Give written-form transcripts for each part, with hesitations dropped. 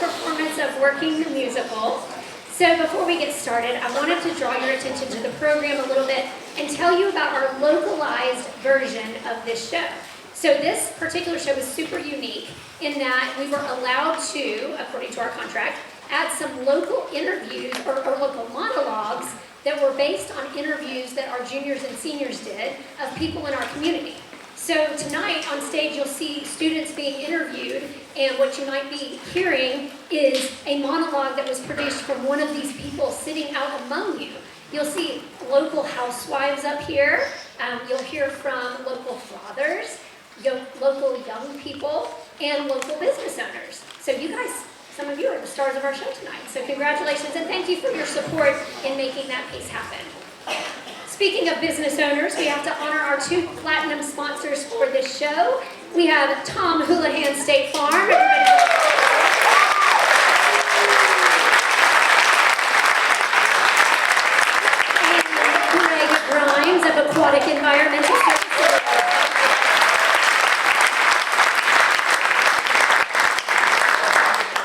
performance of Working the Musical. So before we get started, I wanted to draw your attention to the program a little bit and tell you about our localized version of this show. So this particular show is super unique in that we were allowed to, according to our contract, add some local interviews or local monologues that were based on interviews that our juniors and seniors did of people in our community. So tonight on stage you'll see students being interviewed, and what you might be hearing is a monologue that was produced from one of these people sitting out among you. You'll see local housewives up here, you'll hear from local fathers, local young people, and local business owners. So you guys, some of you are the stars of our show tonight. So congratulations and thank you for your support in making that piece happen. Speaking of business owners, we have to honor our 2 platinum sponsors for this show. We have Tom Houlihan State Farm. And Greg Grimes of Aquatic Environmental Services.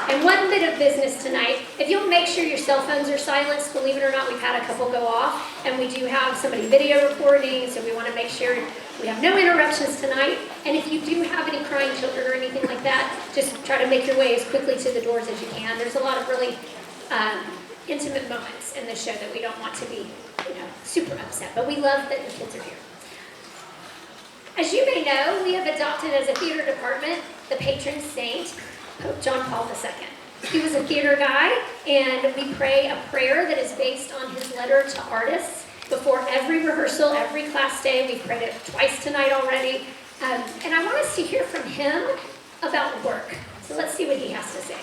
And one bit of business tonight, if you'll make sure your cell phones are silenced, believe it or not, we've had a couple go off, and we do have somebody video recording, so we want to make sure we have no interruptions tonight. And if you do have any crying children or anything like that, just try to make your way as quickly to the doors as you can. There's a lot of really intimate moments in this show that we don't want to be, super upset, but we love that the kids are here. As you may know, we have adopted as a theater department the patron saint, Pope John Paul II. He was a theater guy, and we pray a prayer that is based on his letter to artists before every rehearsal, every class day. We've prayed it twice tonight already. And I want us to hear from him about work. So let's see what he has to say.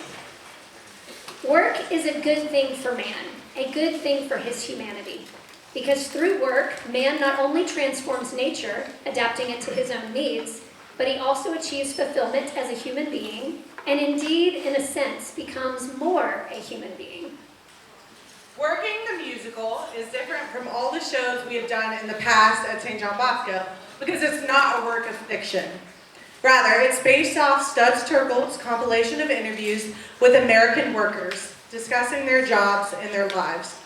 Work is a good thing for man, a good thing for his humanity. Because through work, man not only transforms nature, adapting it to his own needs, but he also achieves fulfillment as a human being, and indeed, in a sense, becomes more a human being. Working the Musical is different from all the shows we have done in the past at St. John Bosco because it's not a work of fiction. Rather, it's based off Studs Terkel's compilation of interviews with American workers discussing their jobs and their lives.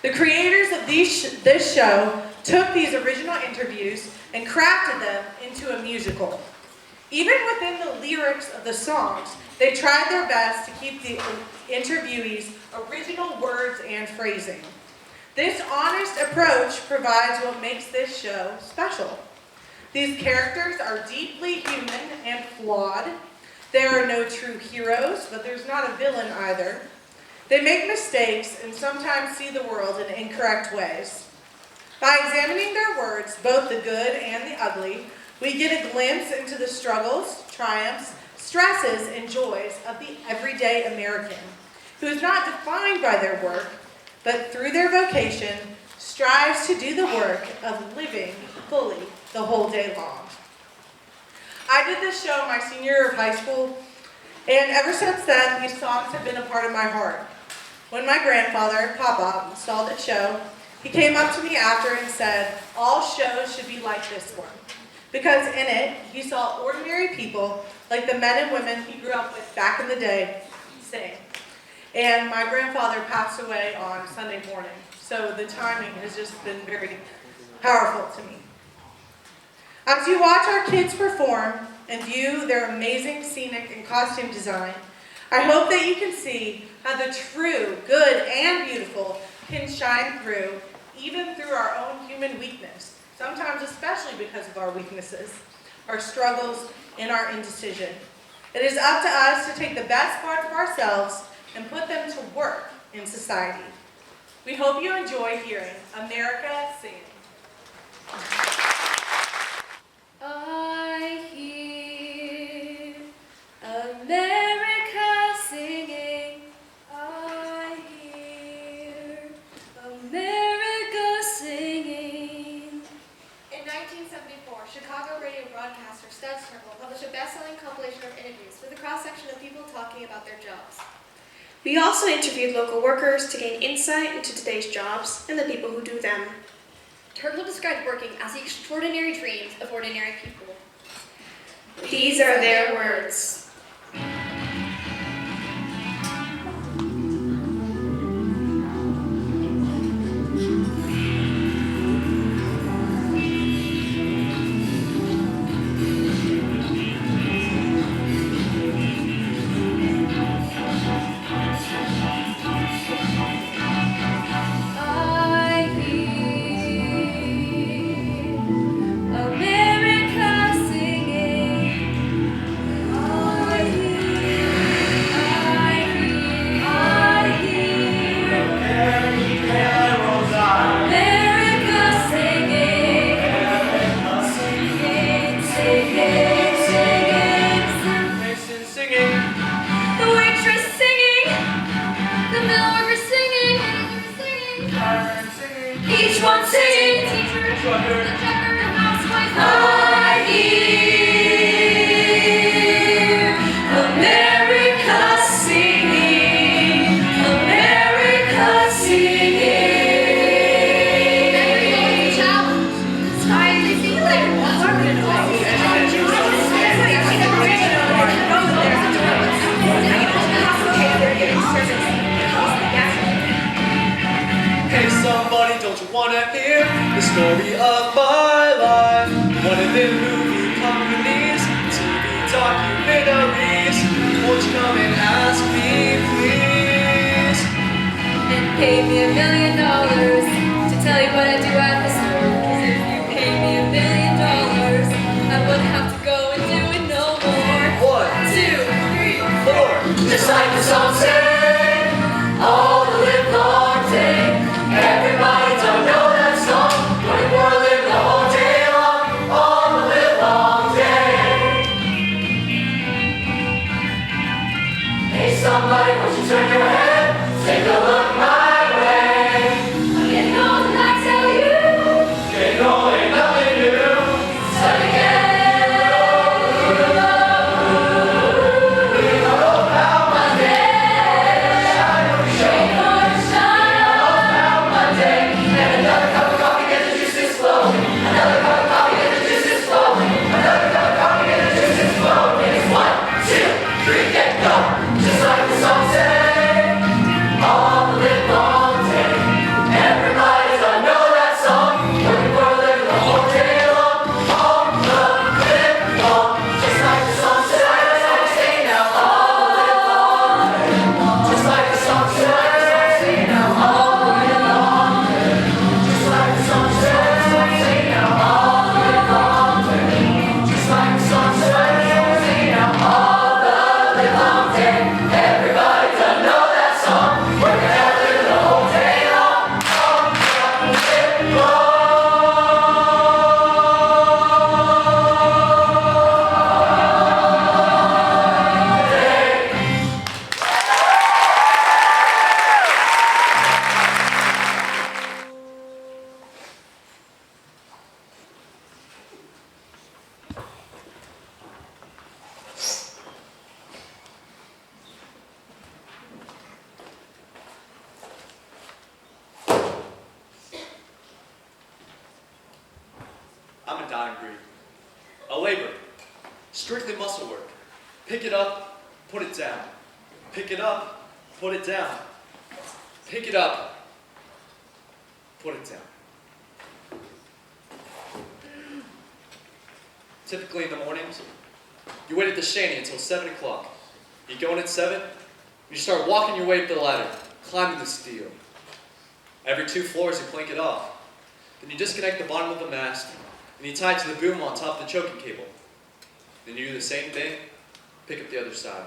The creators of this show took these original interviews and crafted them into a musical. Even within the lyrics of the songs, they tried their best to keep the interviewees' original words and phrasing. This honest approach provides what makes this show special. These characters are deeply human and flawed. There are no true heroes, but there's not a villain either. They make mistakes and sometimes see the world in incorrect ways. By examining their words, both the good and the ugly, we get a glimpse into the struggles, triumphs, stresses, and joys of the everyday American, who is not defined by their work, but through their vocation, strives to do the work of living fully the whole day long. I did this show my senior year of high school, and ever since then, these songs have been a part of my heart. When my grandfather, Papa, installed the show, he came up to me after and said, all shows should be like this one. Because in it, he saw ordinary people, like the men and women he grew up with back in the day, sing. And my grandfather passed away on Sunday morning, so the timing has just been very powerful to me. As you watch our kids perform and view their amazing scenic and costume design, I hope that you can see how the true, good, and beautiful can shine through, even through our own human weakness. Sometimes especially because of our weaknesses, our struggles, and our indecision. It is up to us to take the best parts of ourselves and put them to work in society. We hope you enjoy hearing America sing. I hear America singing. I hear America singing. In 1974, Chicago radio broadcaster Studs Terkel published a best-selling compilation of interviews with a cross-section of people talking about their jobs. We also interviewed local workers to gain insight into today's jobs and the people who do them. Terkel described working as the extraordinary dreams of ordinary people. These are their words. trucker. The trucker, the housewife, I hear America singing, America singing. everybody's a challenge. Sorry, they feel like Hey somebody, don't you wanna hear the story of my life? One of them movie companies, TV documentaries. Won't you come and ask me, please? And pay me $1 million to tell you what I do at the store. 'Cause if you pay me $1 million, I wouldn't have to go and do it no more. 1, 2, 3, 4. Just like the song said, all the livelong day. Everybody don't know that song, but we're living the whole day long, all the livelong day. Hey somebody, won't you turn your head, take a look my way. I'm getting old and I tell you, Getting old ain't nothing new, so you get I'm a dying breed. A labor. Strictly muscle work. Pick it up, put it down. Pick it up, put it down. Pick it up, put it down. Typically in the mornings, you wait at the shanty until 7 o'clock. You go in at 7, you start walking your way up the ladder, climbing the steel. Every 2 floors you clink it off. Then you disconnect the bottom of the mast, and you tie it to the boom on top of the choking cable. Then you do the same thing, pick up the other side.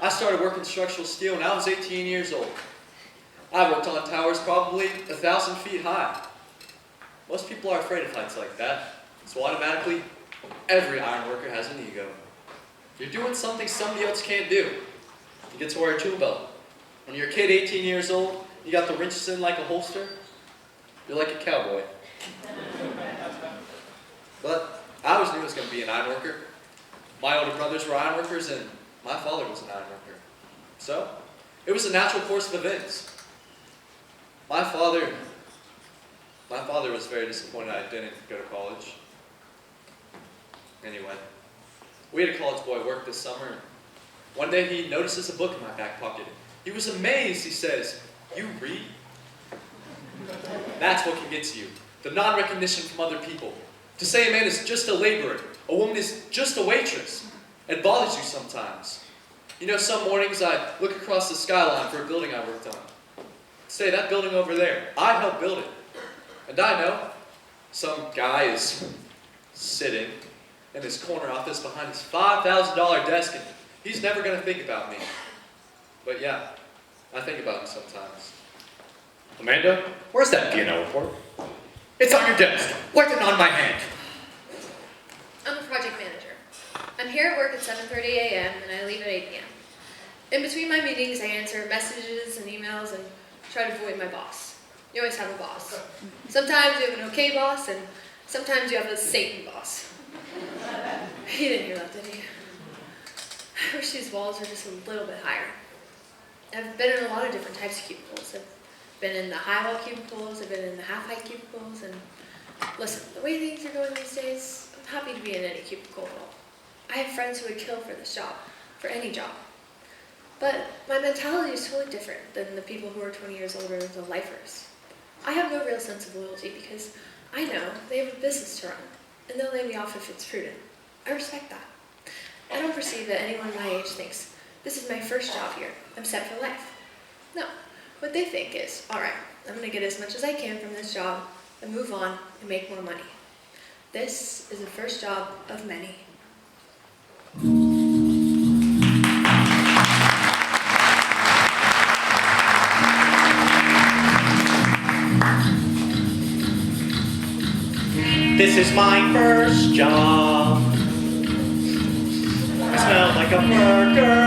I started working structural steel when I was 18 years old. I worked on towers probably 1,000 feet high. Most people are afraid of heights like that, so automatically, every iron worker has an ego. You're doing something somebody else can't do. You get to wear a tool belt. When you're a kid 18 years old, you got the wrenches in like a holster, you're like a cowboy. But I always knew I was going to be an iron worker. My older brothers were iron workers, and my father was an iron worker. So, it was a natural course of events. My father was very disappointed I didn't go to college. Anyway, we had a college boy work this summer, and one day he notices a book in my back pocket. He was amazed. He says, "You read?" That's what can get to you. The non-recognition from other people. To say a man is just a laborer, a woman is just a waitress. It bothers you sometimes. You know, some mornings I look across the skyline for a building I worked on. Say, that building over there, I helped build it. And I know some guy is sitting in his corner office behind his $5,000 desk, and he's never going to think about me. But yeah, I think about him sometimes. Amanda, where's that piano report? It's on your desk. Why is it not in my hand? I'm a project manager. I'm here at work at 7:30 a.m. and I leave at 8 p.m. In between my meetings, I answer messages and emails and try to avoid my boss. You always have a boss. Sometimes you have an okay boss, and sometimes you have a Satan boss. He didn't hear that, did he? I wish these walls were just a little bit higher. I've been in a lot of different types of cubicles. I've been in the high wall cubicles, I've been in the half-height cubicles, and listen, the way things are going these days, I'm happy to be in any cubicle at all. I have friends who would kill for this job, for any job. But my mentality is totally different than the people who are 20 years older, the lifers. I have no real sense of loyalty because I know they have a business to run, and they'll lay me off if it's prudent. I respect that. I don't perceive that anyone my age thinks, this is my first job here, I'm set for life. No, what they think is, all right, I'm gonna get as much as I can from this job and move on and make more money. This is the first job of many. This is my first job. I smell like a burger.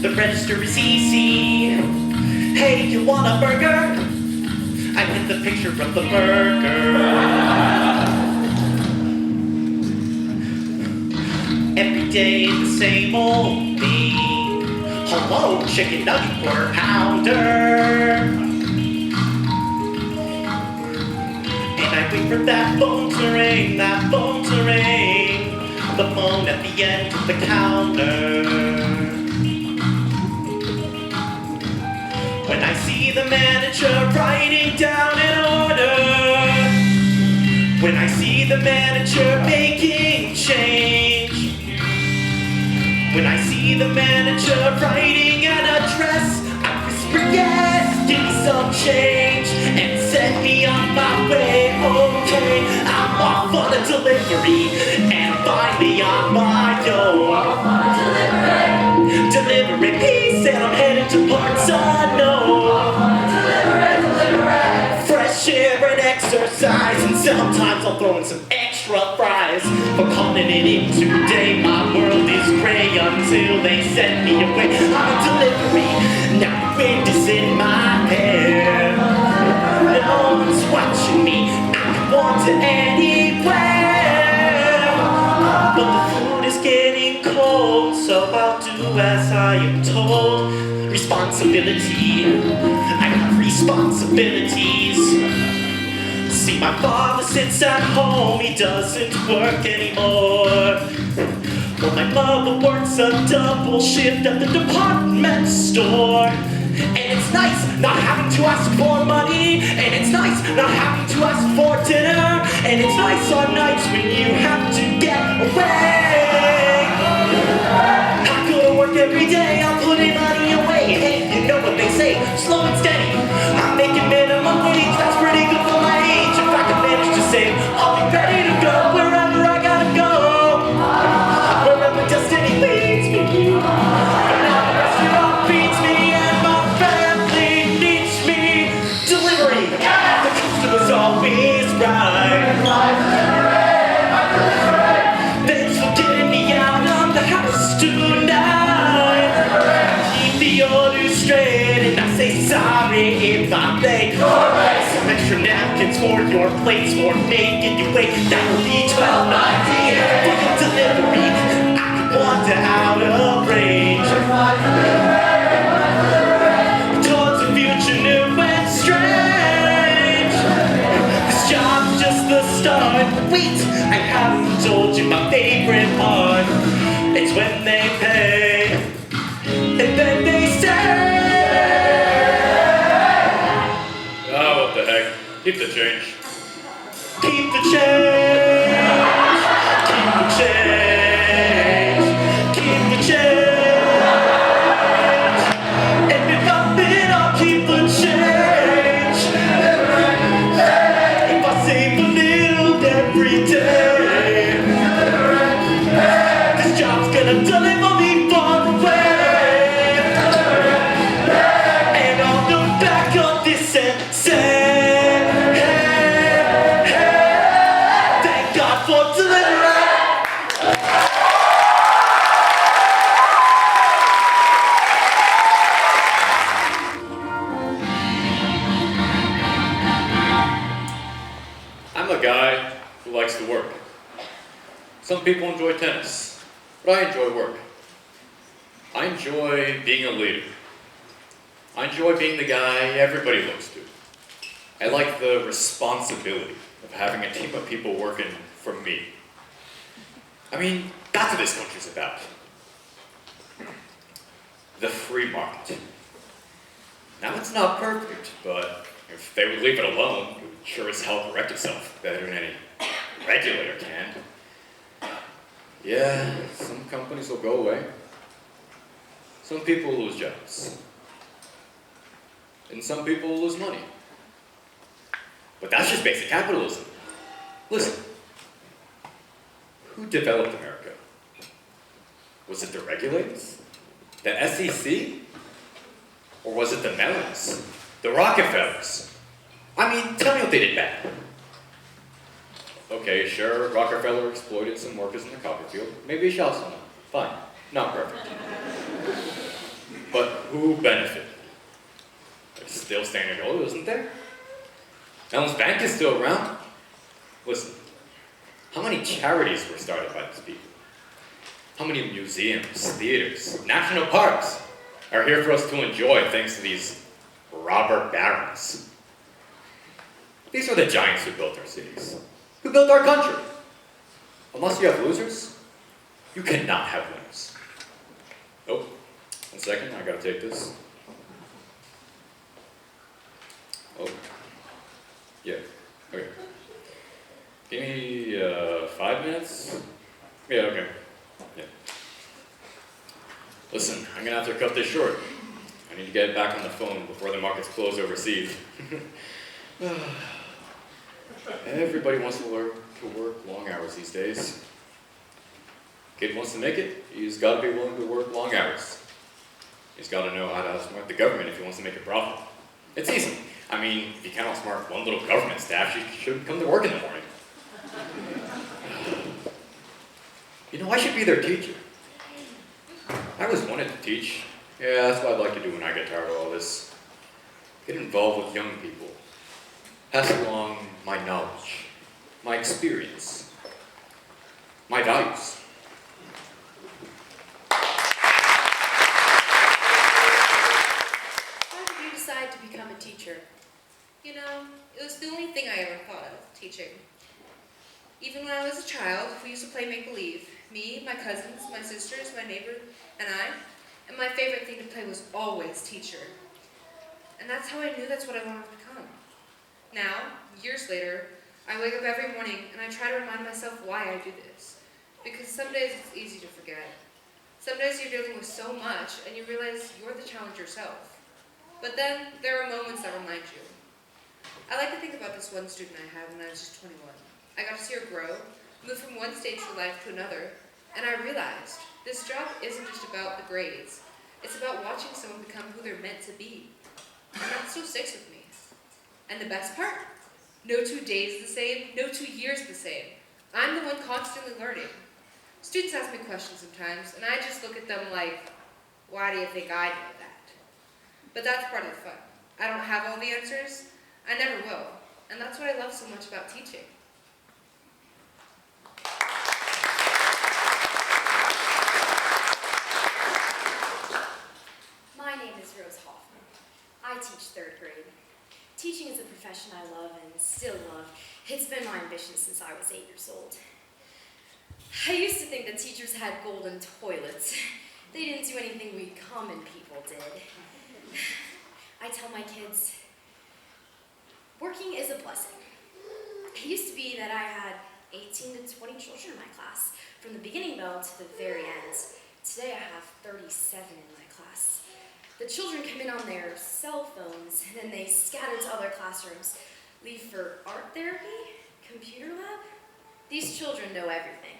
The register is easy. Hey, you want a burger? I get the picture of the burger. Every day the same old thing. Hello, chicken nugget quarter pounder. I wait for that phone to ring, that phone to ring. The phone at the end of the counter. When I see the manager writing down an order. When I see the manager making change. When I see the manager writing an address, I whisper yes, give me some change and send me on my way. Okay, I'm off on a delivery and finally on my own. Delivering peace and I'm headed to parts unknown. Fresh air and exercise, and sometimes I'll throw in some extra fries. For calling it in today, my world is gray until they send me away. I'm a delivery, now the wind is in my hair. No one's watching me, I can wander anywhere. But the food is getting cold, so I'll do as I am told. Responsibility, I have responsibilities. See, my father sits at home, he doesn't work anymore. Well, my mother works a double shift at the department store. And it's nice not having to ask for money. And it's nice not having to ask for dinner. And it's nice on nights when you have to get away. I go to work every day, I'm putting money away. Hey, you know what they say, slow and steady. I'm making minimum wage, that's pretty good for my age. If I can manage to save, I'll be ready to go wherever I gotta go. Wherever destiny leads me. But now the restaurant feeds me and my family needs me. Delivery, the customer's always right. Thanks for getting me out of the house tonight. Keep the orders straight and I say sorry if I'm late. Some extra napkins for your plates for making you wait. That'll be $12.90 for your delivery. I could wander out of range. Towards a future new and strange. This job's just the start. Wait, I haven't told you my favorite part. It's when they pay and then they say. Oh, what the heck. Keep the change. Keep the change. Keep the change. Keep the change. And if nothing, I'll keep the change. If I save a little every day, this job's gonna deliver me far away. And I'll look back on this and say, thank God for deliverance. people enjoy tennis, but I enjoy work. I enjoy being a leader. I enjoy being the guy everybody looks to. I like the responsibility of having a team of people working for me. I mean, that's what this country's about. The free market. Now, it's not perfect, but if they would leave it alone, it would sure as hell correct itself better than any regulator can. Yeah, some companies will go away. Some people will lose jobs. And some people will lose money. But that's just basic capitalism. Listen, who developed America? Was it the regulators? The SEC? Or was it the Mellons? The Rockefellers? I mean, tell me what they did bad. Okay, sure, Rockefeller exploited some workers in the copper field. Maybe he shot someone. Fine. Not perfect. But who benefited? There's still Standard Oil, isn't there? Mellon's Bank is still around. Listen, how many charities were started by these people? How many museums, theaters, national parks are here for us to enjoy thanks to these robber barons? These are the giants who built our cities, who built our country. Unless you have losers, you cannot have winners. Oh, 1 second, I gotta take this. Oh, yeah, okay. Give me 5 minutes? Yeah, okay. Yeah. Listen, I'm gonna have to cut this short. I need to get back on the phone before the markets close overseas. Everybody wants to work long hours these days. Kid wants to make it, he's gotta be willing to work long hours. He's gotta know how to outsmart the government if he wants to make a profit. It's easy. I mean, if you can't outsmart one little government staff, you shouldn't come to work in the morning. You know, I should be their teacher. I always wanted to teach. Yeah, that's what I'd like to do when I get tired of all this. Get involved with young people. Pass along my knowledge, my experience, my values. How did you decide to become a teacher? You know, it was the only thing I ever thought of, teaching. Even when I was a child, we used to play make-believe. Me, my cousins, my sisters, my neighbor, and I. And my favorite thing to play was always teacher. And that's how I knew that's what I wanted to become. Now, years later, I wake up every morning and I try to remind myself why I do this. Because some days it's easy to forget. Some days you're dealing with so much and you realize you're the challenge yourself. But then there are moments that remind you. I like to think about this one student I had when I was just 21. I got to see her grow, move from one stage of life to another, and I realized this job isn't just about the grades. It's about watching someone become who they're meant to be. And that still sticks with me. And the best part? No 2 days the same, no 2 years the same. I'm the one constantly learning. Students ask me questions sometimes, and I just look at them like, why do you think I know that? But that's part of the fun. I don't have all the answers. I never will. And that's what I love so much about teaching. My name is Rose Hoffman. I teach 3rd grade. Teaching is a profession I love and still love. It's been my ambition since I was 8 years old. I used to think that teachers had golden toilets. They didn't do anything we common people did. I tell my kids, working is a blessing. It used to be that I had 18 to 20 children in my class, from the beginning bell to the very end. Today I have 37 in my class. The children come in on their cell phones, and then they scatter to other classrooms, leave for art therapy, computer lab. These children know everything.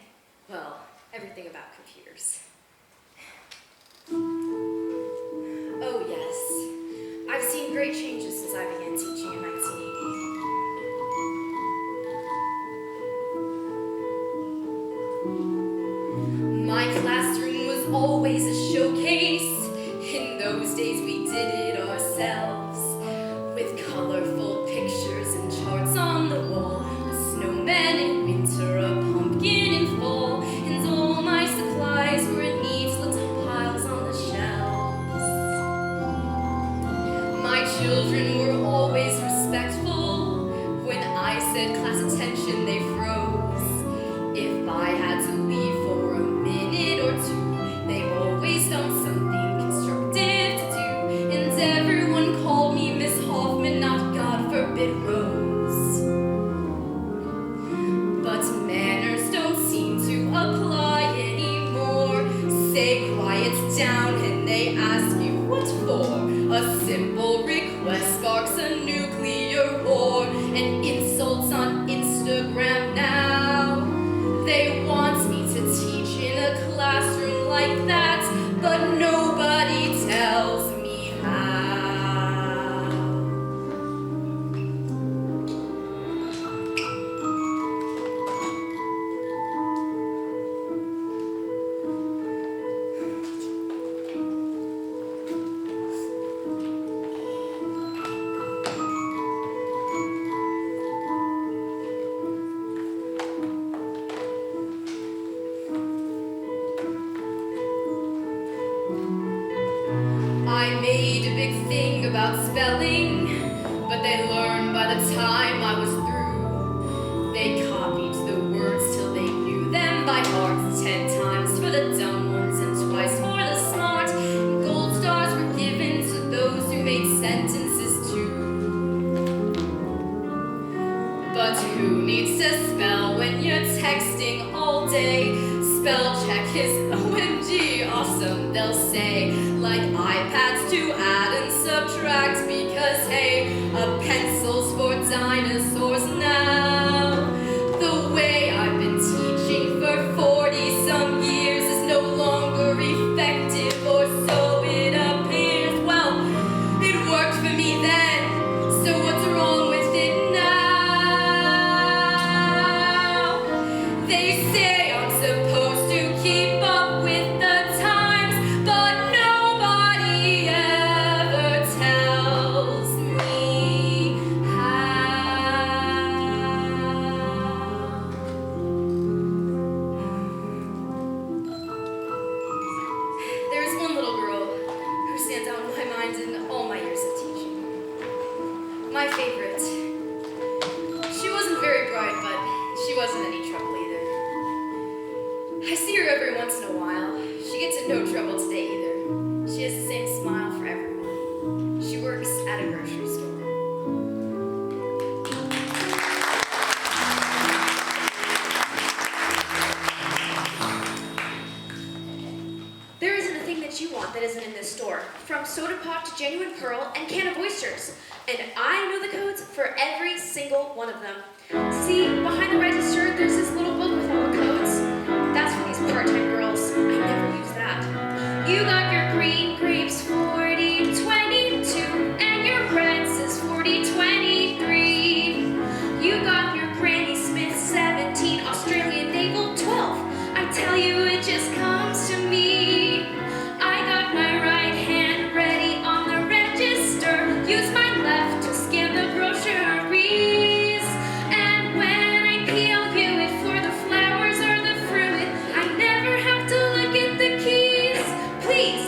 Well, everything about computers. Oh yes, I've seen great changes since I began teaching in 1980. My classroom was always a showcase. In those days we did it ourselves, with colorful pictures and charts on the wall, a snowman in winter, a pumpkin in fall. but nobody tells me how. I made a big thing about spelling, but they learned by the time I was through. They copied the words till they knew them by heart 10 times for the dumb ones and twice for the smart. Gold stars were given to those who made sentences too. But who needs to spell when you're texting all day? Spell check is OMG awesome, they'll say. Like iPads to add and subtract because hey, a pencil's for dinosaurs now. The way I've been teaching for 40-some years is no longer effective, or so it appears. Well, it worked for me then, so what's wrong with it now? They say I'm supposed to keep up with the times, but nobody ever tells me how. There's one little girl who stands out in my mind in all my years of teaching. My favorite. She wasn't very bright, but she wasn't any trouble either. I see her every once in a while. She gets in no trouble today either. She has the same smile for everyone. She works at a grocery store. There isn't a thing that you want that isn't in this store. From soda pop to genuine pearl and can of oysters. And I know the codes for every single one of them. See, behind the register, there's this little book with all the codes. That's for these part-time girls. I never use that. You got your green grapes 40-22, and your red says 40-23. You got your Granny Smith 17, Australian Naval 12. I tell you, it just comes to me. I got my right hand ready on the register. Use my left to scan the groceries. And when I peel it for the flowers or the fruit, I never have to look at the keys. Please,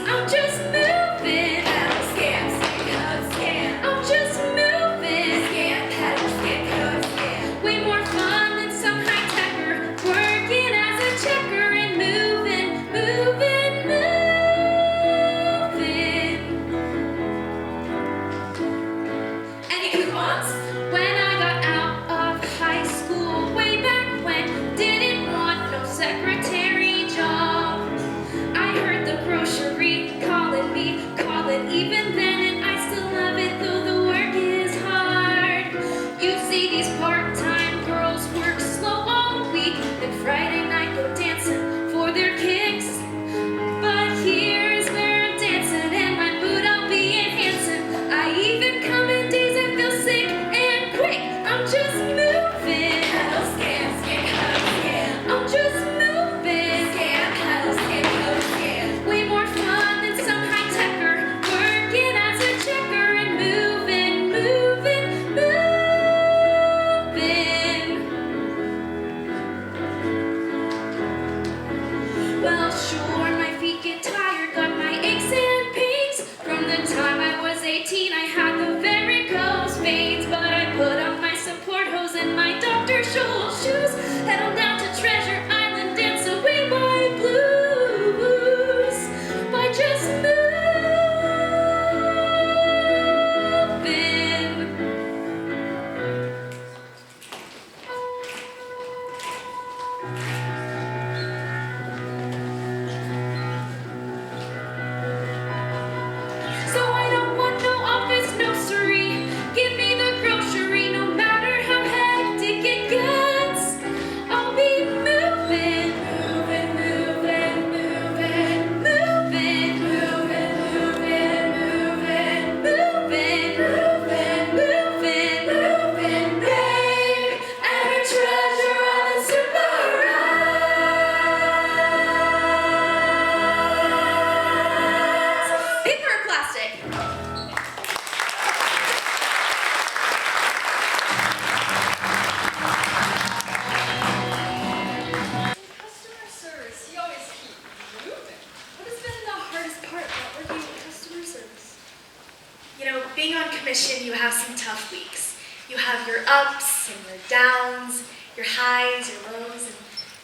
being on commission, you have some tough weeks. You have your ups and your downs, your highs, your lows, and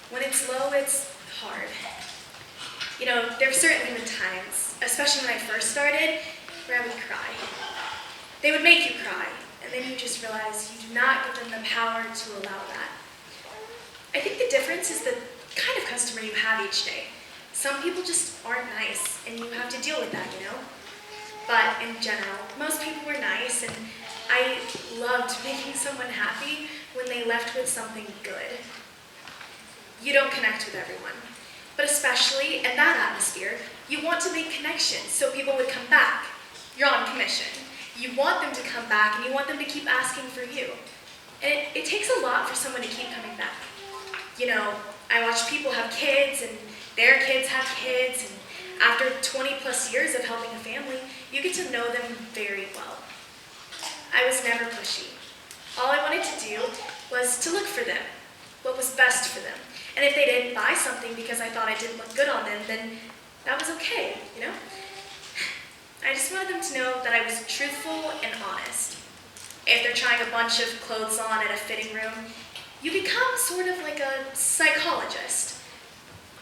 when it's low, it's hard. You know, there have certainly been times, especially when I first started, where I would cry. They would make you cry, and then you just realize you do not give them the power to allow that. I think the difference is the kind of customer you have each day. Some people just aren't nice, and you have to deal with that, you know? But in general, most people were nice, and I loved making someone happy when they left with something good. You don't connect with everyone, but especially in that atmosphere, you want to make connections so people would come back. You're on commission. You want them to come back, and you want them to keep asking for you. And it takes a lot for someone to keep coming back. You know, I watch people have kids, and their kids have kids, and after 20 plus years of helping a family, you get to know them very well. I was never pushy. All I wanted to do was to look for them, what was best for them. And if they didn't buy something because I thought I didn't look good on them, then that was okay, you know? I just wanted them to know that I was truthful and honest. If they're trying a bunch of clothes on at a fitting room, you become sort of like a psychologist.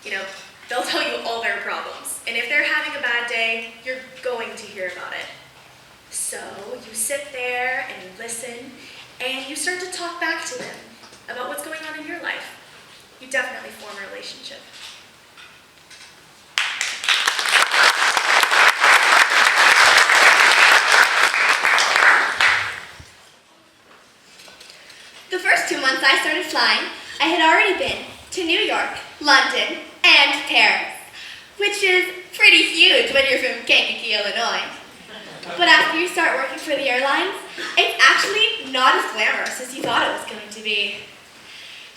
You know, they'll tell you all their problems. And if they're having a bad day, you're going to hear about it. So you sit there and you listen, and you start to talk back to them about what's going on in your life. You definitely form a relationship. The first 2 months I started flying, I had already been to New York, London, and Paris, which is pretty huge when you're from Kankakee, Illinois. But after you start working for the airlines, it's actually not as glamorous as you thought it was going to be.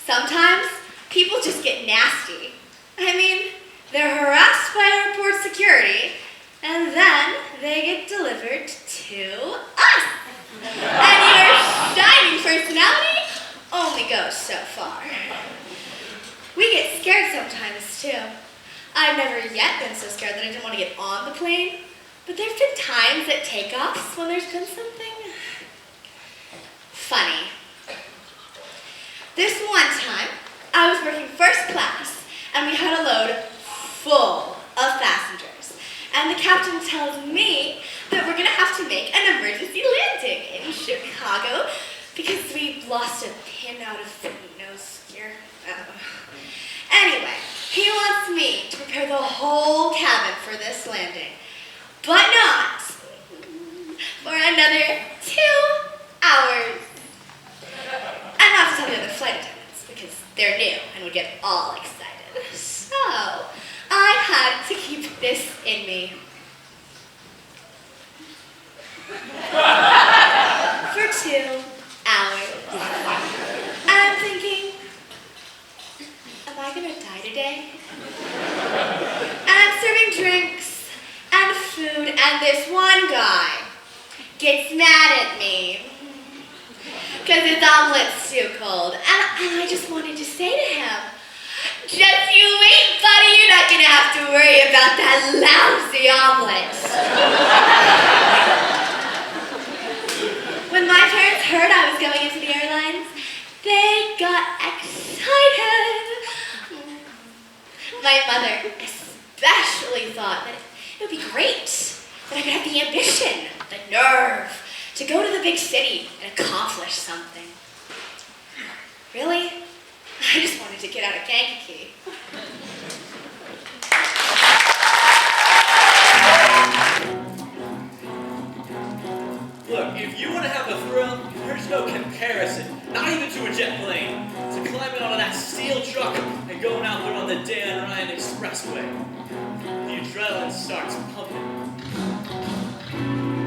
Sometimes, people just get nasty. I mean, they're harassed by airport security, and then they get delivered to us. And your shining personality only goes so far. We get scared sometimes, too. I've never yet been so scared that I didn't want to get on the plane, but there's been times at takeoffs when there's been something funny. This one time, I was working first class, and we had a load full of passengers. And the captain tells me that we're going to have to make an emergency landing in Chicago because we lost a pin out of the nose gear. Anyway, he wants me to prepare the whole cabin for this landing, but not for another 2 hours. And not to tell the other flight attendants because they're new and would get all excited. So I had to keep this in me. For 2 hours. And I'm thinking, am I gonna die today? And I'm serving drinks and food, and this one guy gets mad at me because his omelet's too cold. And I just wanted to say to him, just you wait, buddy, you're not gonna have to worry about that lousy omelet. When my parents heard I was going into the airlines, they got excited. My mother especially thought that it would be great, that I could have the ambition, the nerve, to go to the big city and accomplish something. Really? I just wanted to get out of Kankakee. Look, if you want to have a thrill, there's no comparison, not even to a jet plane, to climbing onto that steel truck and going out there on the Dan Ryan Expressway. The adrenaline starts pumping.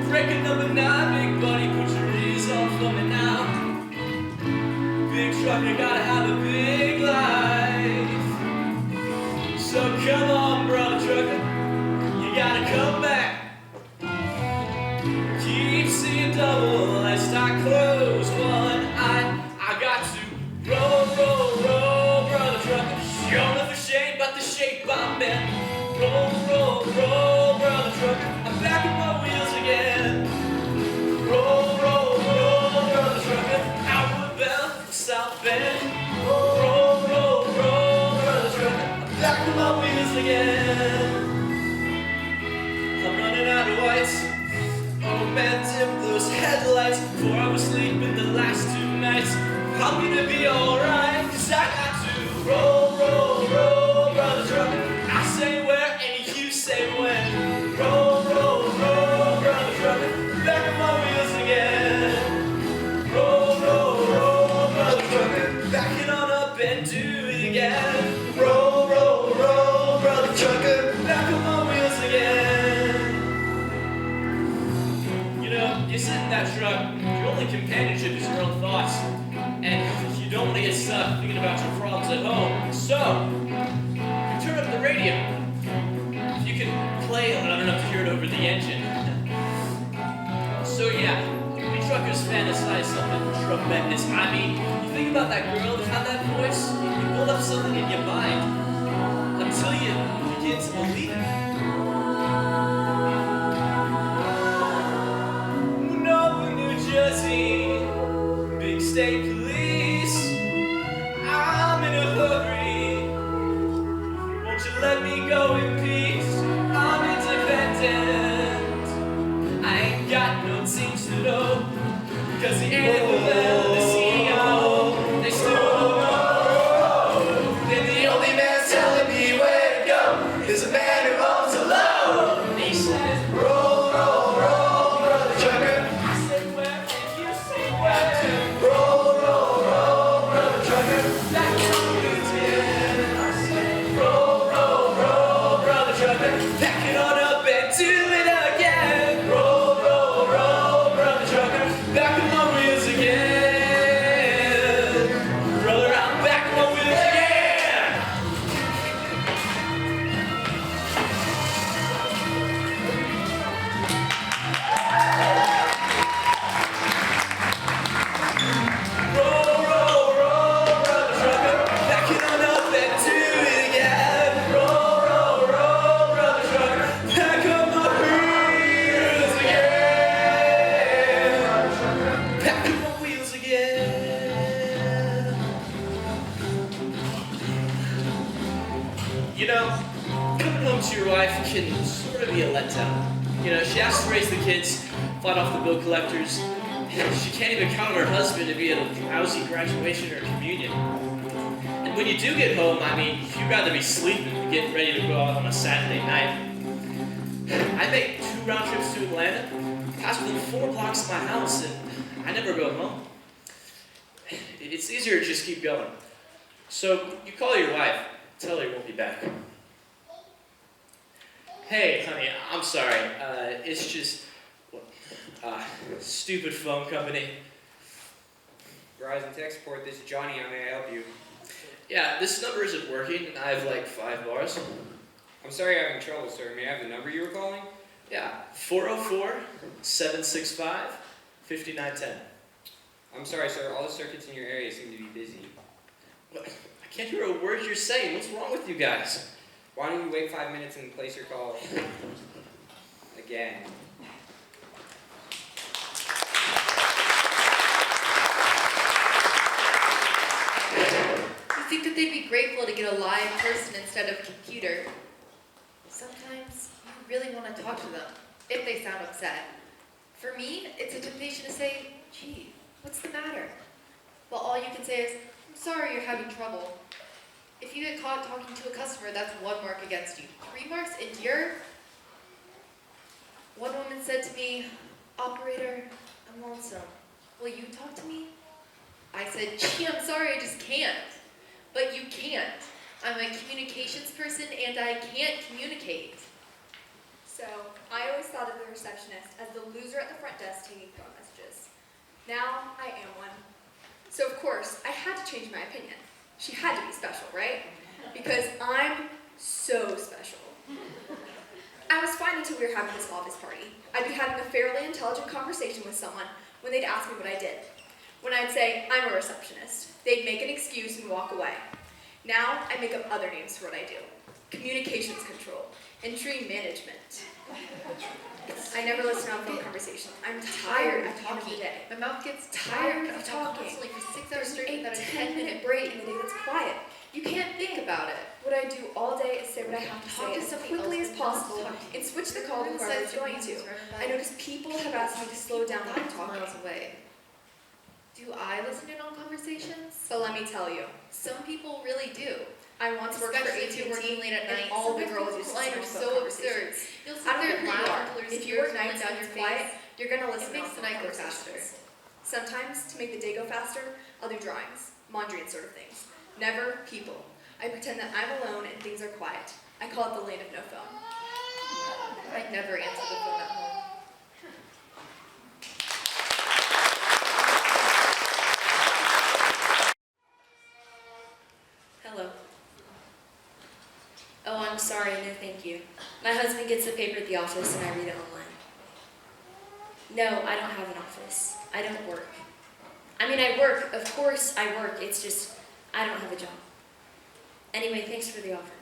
Breaking number 9, big buddy, put your ears on for me now. Big truck, you gotta have a big life. So come on, brother trucker, you gotta come back. Keep seeing double, I start close one eye. I got to roll, roll, roll, brother trucker. Show me the shape, but the shape I'm in. Roll, roll, roll, brother trucker. I'm back in my wheels again. again. I'm running out of lights. Oh man, dim those headlights. Before I was sleeping the last 2 nights. I'm gonna be alright, 'cause I got to roll, roll, roll, brother trucker. I say where and you say when. Roll, roll, roll, brother trucker. Back on my wheels again. Roll, roll, roll, brother trucker. Back it on up and do it again. Roll, roll, roll, brother trucker. Back on my wheels again. You know, you sit in that truck, your only companionship is your own thoughts. And you don't want to get stuck thinking about your problems at home. So, turn up the radio. If you can play loud enough to hear it over the engine. So yeah, we truckers fantasize something tremendous. I mean, you think about that girl that had that voice, you build up something in your mind until you begin to believe it. No, New Jersey, big state police. I'm in a hurry. Won't you let me go in peace? I'm independent. I ain't got no teams to know. 'Cause the NFL, the CEO, they still don't know. And the only man telling me where to go is a man who owns a load. And he says, roll, roll, roll, brother trucker. I say where and you say where. Roll, roll, roll, brother trucker. Back on the wheels again. I say, roll, roll, roll, brother trucker. Back it on up and do it again. Roll, roll, roll, brother trucker. Back on my wheels again. Brother, I'm back on my wheels again. Roll, roll, roll, brother trucker. Back it on up and do it again. Roll, roll, roll, brother trucker. Back on my wheels again. Back on my wheels again. You know, coming home to your wife can sort of be a letdown. You know, she has to raise the kids, fight off the bill collectors. She can't even count on her husband to be at a lousy graduation or communion. And when you do get home, I mean, you'd rather be sleeping than getting ready to go out on a Saturday night. I make 2 round trips to Atlanta, pass within 4 blocks of my house, and I never go home. It's easier to just keep going. So you call your wife, tell her you won't be back. Hey, honey, I'm sorry. It's just stupid phone company. Verizon Tech Support, this is Johnny. How may I help you? Yeah, this number isn't working, and I have like 5 bars. I'm sorry you're having trouble, sir. May I have the number you were calling? Yeah, 404-765-5910. I'm sorry, sir. All the circuits in your area seem to be busy. What? I can't hear a word you're saying. What's wrong with you guys? Why don't you wait 5 minutes and place your call again? You think that they'd be grateful to get a live person instead of computer. Sometimes you really want to talk to them, if they sound upset. For me, it's a temptation to say, gee, what's the matter? Well, all you can say is, I'm sorry you're having trouble. If you get caught talking to a customer, that's 1 mark against you. 3 marks into your... One woman said to me, operator, I'm lonesome. Will you talk to me? I said, gee, I'm sorry, I just can't. But you can't. I'm a communications person and I can't communicate. So, I always thought of the receptionist as the loser at the front desk taking phone messages. Now, I am one. So, of course, I had to change my opinion. She had to be special, right? Because I'm so special. I was fine until we were having this office party. I'd be having a fairly intelligent conversation with someone when they'd ask me what I did. When I'd say, I'm a receptionist, they'd make an excuse and walk away. Now, I make up other names for what I do. Communications control, entry management. I never listen to phone conversations. I'm tired of talking. My mouth gets Tired tired of of talking. constantly for 6 hours straight There's without a 10-minute 10-minute break in the day that's quiet. You can't think about it. What I do all day is say what I have to say as quickly as possible and switch the call to whoever is going to. I notice people have asked me to slow down when I talk. Miles away. Do I listen in on conversations? But let me tell you, some people really do. I once worked for Especially if you're working AT&T, late at and night. all the Sometimes girls people's used to lines talk are about so absurd. conversations. You'll sit I don't there care and who you laugh are. until there's If you work tears nights rolling and down it's your quiet, face. you're gonna It listen makes to the night go conversations. faster. Sometimes, to make the day go faster, I'll do drawings, laundry, and sort of things. Never people. I pretend that I'm alone and things are quiet. I call it the land of no phone. I never answer the phone at home. Hello. Oh, I'm sorry, no thank you. My husband gets the paper at the office and I read it online. No, I don't have an office. I don't work. I mean, I work, of course I work, it's just, I don't have a job. Anyway, thanks for the offer.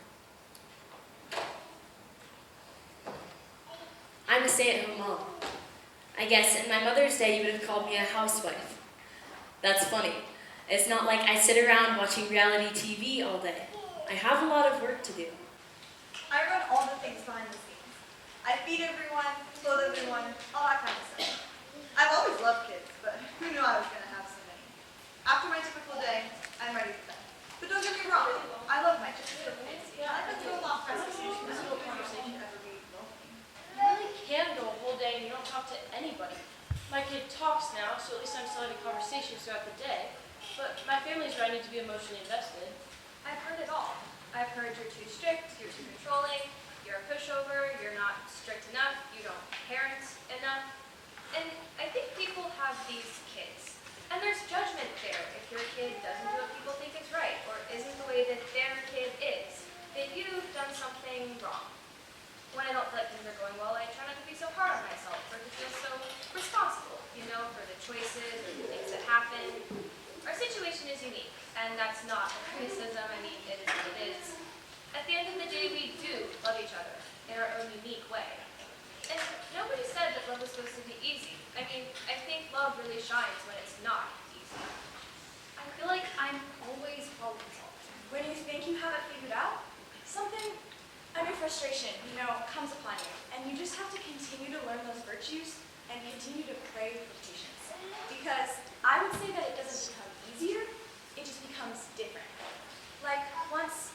I'm a stay-at-home mom. I guess in my Mother's Day you would have called me a housewife. That's funny. It's not like I sit around watching reality TV all day. I have a lot of work to do. I run all the things behind the scenes. I feed everyone, clothe everyone, all that kind of stuff. I've always loved kids, but who knew I was going to have so many? After my typical day, I'm ready for bed. But don't get me wrong, I love my kids. I could throw them off conversation. This little conversation ever be lonely. You really can go a whole day and you don't talk to anybody. My kid talks now, so at least I'm still having conversations throughout the day. But my family's where I need to be emotionally invested. I've heard it all. I've heard you're too strict, you're too controlling, you're a pushover, you're not strict enough, you don't parent enough. And I think people have these kids. And there's judgment there if your kid doesn't do what people think is right, or isn't the way that their kid is, that you've done something wrong. When I don't feel like things are going well, I try not to be so hard on myself, or to feel so responsible, for the choices or the things that happen. Our situation is unique, and that's not a criticism. I mean, it is what it is. At the end of the day, we do love each other in our own unique way. And nobody said that love was supposed to be easy. I mean, I think love really shines when it's not easy. I feel like I'm always problem solving. When you think you have it figured out, something under frustration, comes upon you. And you just have to continue to learn those virtues and continue to pray for patience. Because I would say that it doesn't become easier, it just becomes different. Like once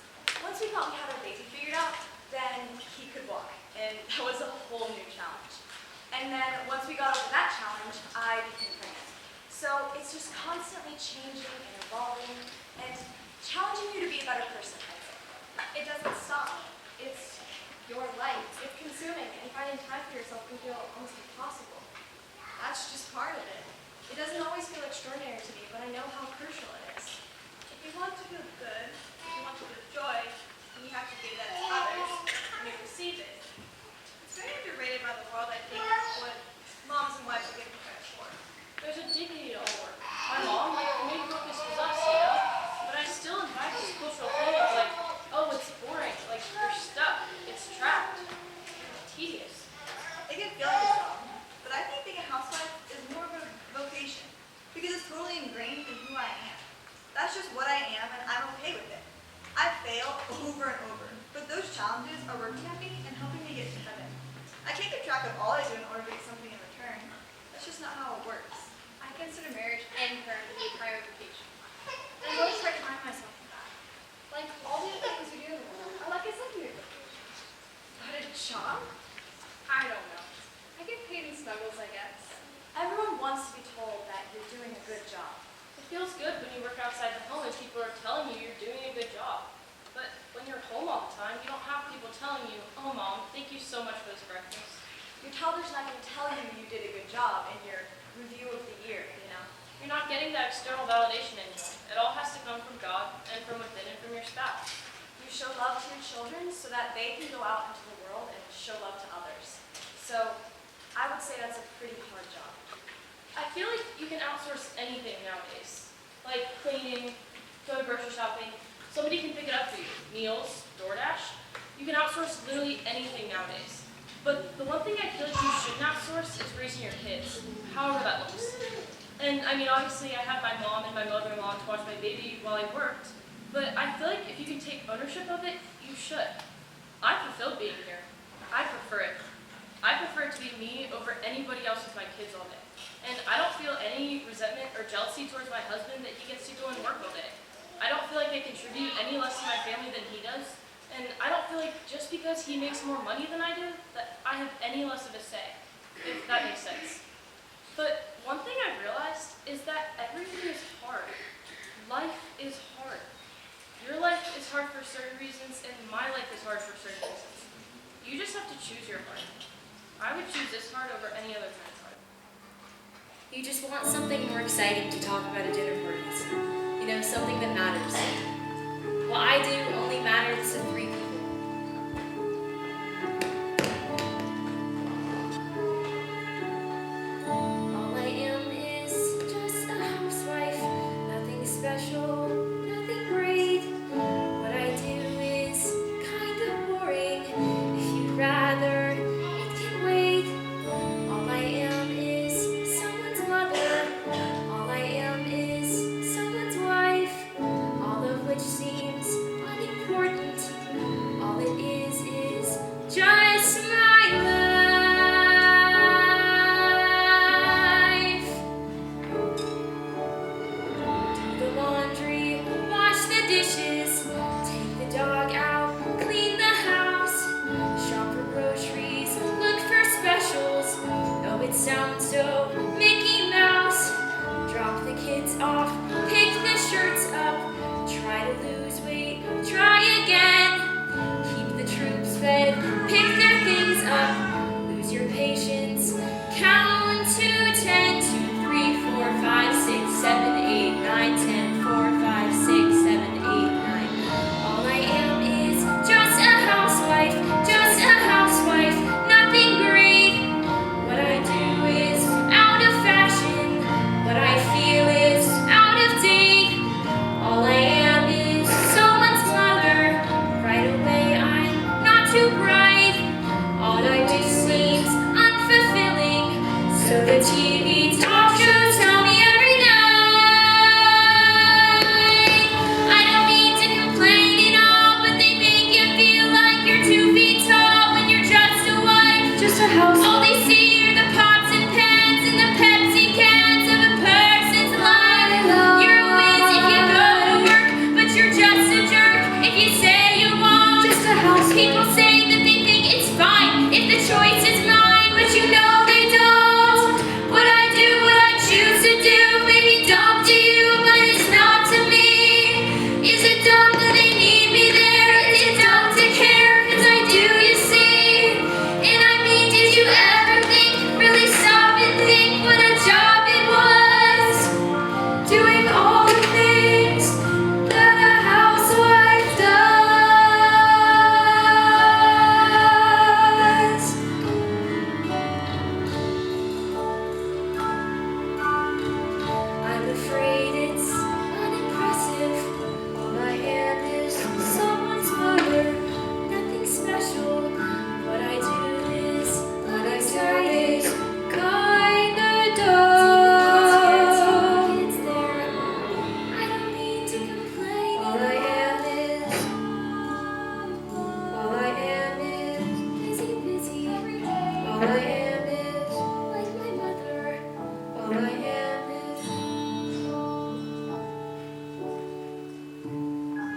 we thought we had our baby figured out, then he could walk. And that was a whole new challenge. And then once we got over that challenge, I became pregnant. So it's just constantly changing and evolving and challenging you to be a better person, I'd say. It doesn't stop. It's your life. It's consuming, and finding time for yourself can feel almost impossible. That's just part of it. It doesn't always feel extraordinary to me, but I know how crucial it is. If you want to feel good, if you want to feel joy, then you have to give that to others, and you receive it. It's very underrated by the world, I think, what moms and wives are given credit for. There's a dignity to all work. My mom, maybe focus was us, but I still invite this cultural thing of like, oh, it's boring, like you're stuck, it's trapped, it's tedious. It can feel like a job, but I think being a housewife is more of a vocation because it's totally ingrained in who I am. That's just what I am, and I'm okay with it. I fail over and over, but those challenges are working at me and helping me get to heaven. I can't keep track of all I do in order to get something in return. That's just not how it works. I consider marriage and parenthood to be a primary vocation. And I always try to remind myself of that. Like, all the other things we do in the world are like a secondary vocation. But a job? I don't know. I get paid in snuggles, I guess. Everyone wants to be told that you're doing a good job. It feels good when you work outside the home and people are telling you you're doing a good job. But when you're home all the time, you don't have people telling you, oh mom, thank you so much for this breakfast. Your toddler's not going to tell you you did a good job in your review of the year, You're not getting that external validation anymore. It all has to come from God and from within and from your spouse. You show love to your children so that they can go out into the world and show love to others. So I would say that's a pretty hard job. I feel like you can outsource anything nowadays. Like cleaning, go to grocery shopping. Somebody can pick it up for you. Meals, DoorDash. You can outsource literally anything nowadays. But the one thing I feel like you shouldn't outsource is raising your kids, however that looks. And I mean, obviously I had my mom and my mother-in-law to watch my baby while I worked, But I feel like if you can take ownership of it, you should. I fulfill being here. I prefer it. I prefer it to be me over anybody else with my kids all day. And I don't feel any resentment or jealousy towards my husband that he gets to go and work all day. I don't feel like I contribute any less to my family than he does. And I don't feel like just because he makes more money than I do, that I have any less of a say, if that makes sense. But one thing I've realized is that everything is hard. Life is hard. Your life is hard for certain reasons, and my life is hard for certain reasons. You just have to choose your heart. I would choose this heart over any other kind of heart. You just want something more exciting to talk about at dinner parties. You know, something that matters. What I do only matters to 3 people. All I am is just a housewife. Nothing special, nothing great. What I do is kind of boring. If you'd rather, it can wait. All I am is someone's mother. All I am is someone's wife. All of which seems unimportant. All it is just my life. Do the laundry, wash the dishes, take the dog out, clean the house, shop for groceries, look for specials. Oh, it sounds so Mickey Mouse. Drop the kids off, pick the shirts up, try to lose weight, try again. Keep the troops fed, pick their things up, lose your patience, count to 10, 2, 3, 4, 5, 6, 7, 8, 9, 10, 4, 5, 6, 7, 8, 9. All I am is just a housewife, nothing great. What I do is out of fashion, what I feel is out of date. All I am is someone's mother. Right away I'm not too bright. All I do seems unfulfilling. So the TV talk shows tell me every night. I don't mean to complain at all, but they make you feel like you're 2 feet tall when you're just a wife, just a housewife. All they see are the pots and pans and the Pepsi cans of a person's life. You're a whiz if you go to work, but you're just a jerk if you say you won't. Just a house. People say that they think it's fine if the choice is mine, but you know they don't. What I do, what I choose to do, may be dumb to you, but it's not to me. Is it dumb that they need me there? Is it dumb to care? 'Cause I do, you see. And I mean, did you ever think, really stop and think what a job it was? Doing all the things that a housewife does. I'm afraid it's unimpressive. All I am is someone's mother. Nothing special. What I do is what I say is kinda dumb. It's there. I don't mean to complain. All I am is busy, busy. All I am is like my mother. All I am is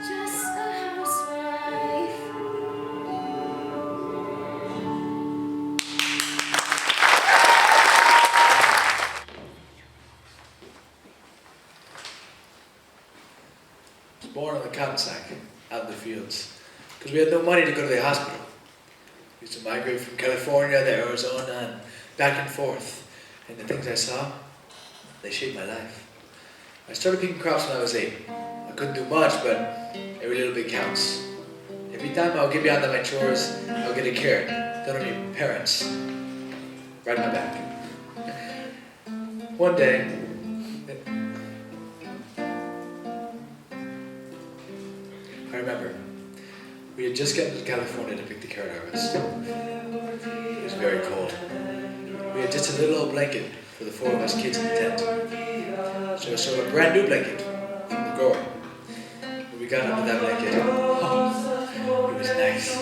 just a housewife. I was born on the cotton sack, out in the fields, because we had no money to go to the hospital. We used to migrate from California to Arizona and back and forth. And the things I saw, they shaped my life. I started picking crops when I was 8. I couldn't do much, but every little bit counts. Every time I'll get beyond my chores, I'll get a carrot. Don't have any parents. Right in my back. One day, I remember, we had just gotten to California to pick the carrot harvest. It was very cold. We had just a little old blanket for the 4 of us kids in the tent. So I sewed a brand new blanket from the grower. When we we got under that blanket. Oh, it was nice.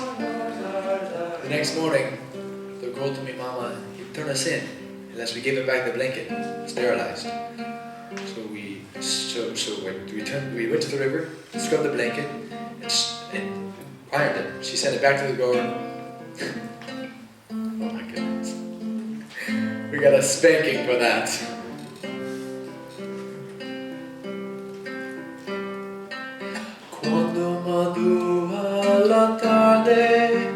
The next morning, the girl told me, Mama, he'd turn us in unless we gave him back the blanket, sterilized. We went to the river, scrubbed the blanket, and ironed it. She sent it back to the grower. Oh my goodness. We got a spanking for that. Quando madura la tarde,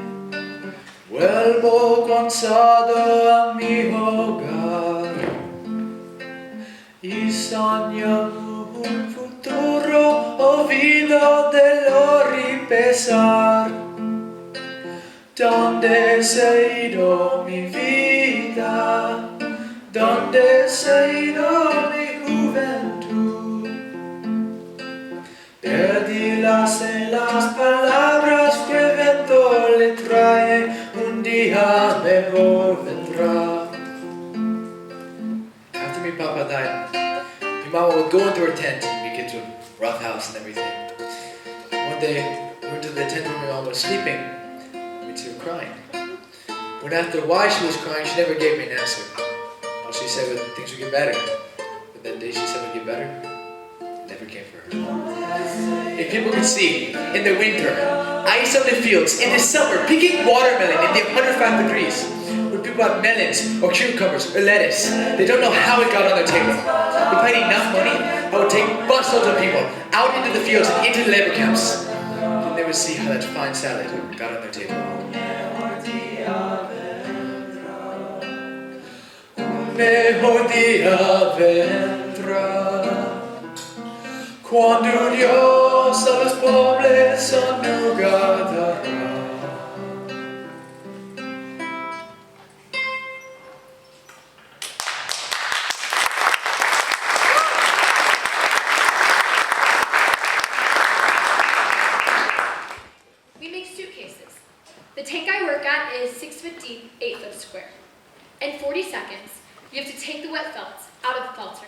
vuelvo cansado a mi hogar y sogno un futuro olvido del pesar. ¿Dónde se ha ido mi vida? ¿Dónde se ha ido mi juventud? Perdidas en las palabras que el viento le trae, un día mejor vendrá. After my papa died, my mama would go into her tent and we get to a rough house and everything. One day, we went to the tent where my mama was sleeping. We'd see her crying. When I asked her why she was crying, she never gave me an answer. All she said was things would get better. But that day she said it would get better. It never came for her. If people could see, in the winter, ice on the fields, in the summer, picking watermelon in the 105 degrees, when people have melons or cucumbers or lettuce, they don't know how it got on their table. If I had enough money, I would take busloads of people out into the fields and into the labor camps. And they would see how that fine salad got on their table. Mejor día vendrá cuando Dios a los pobres un lugar dará. We make suitcases. The tank I work at is 6 foot deep, 8 foot square. In 40 seconds, you have to take the wet felt out of the felter,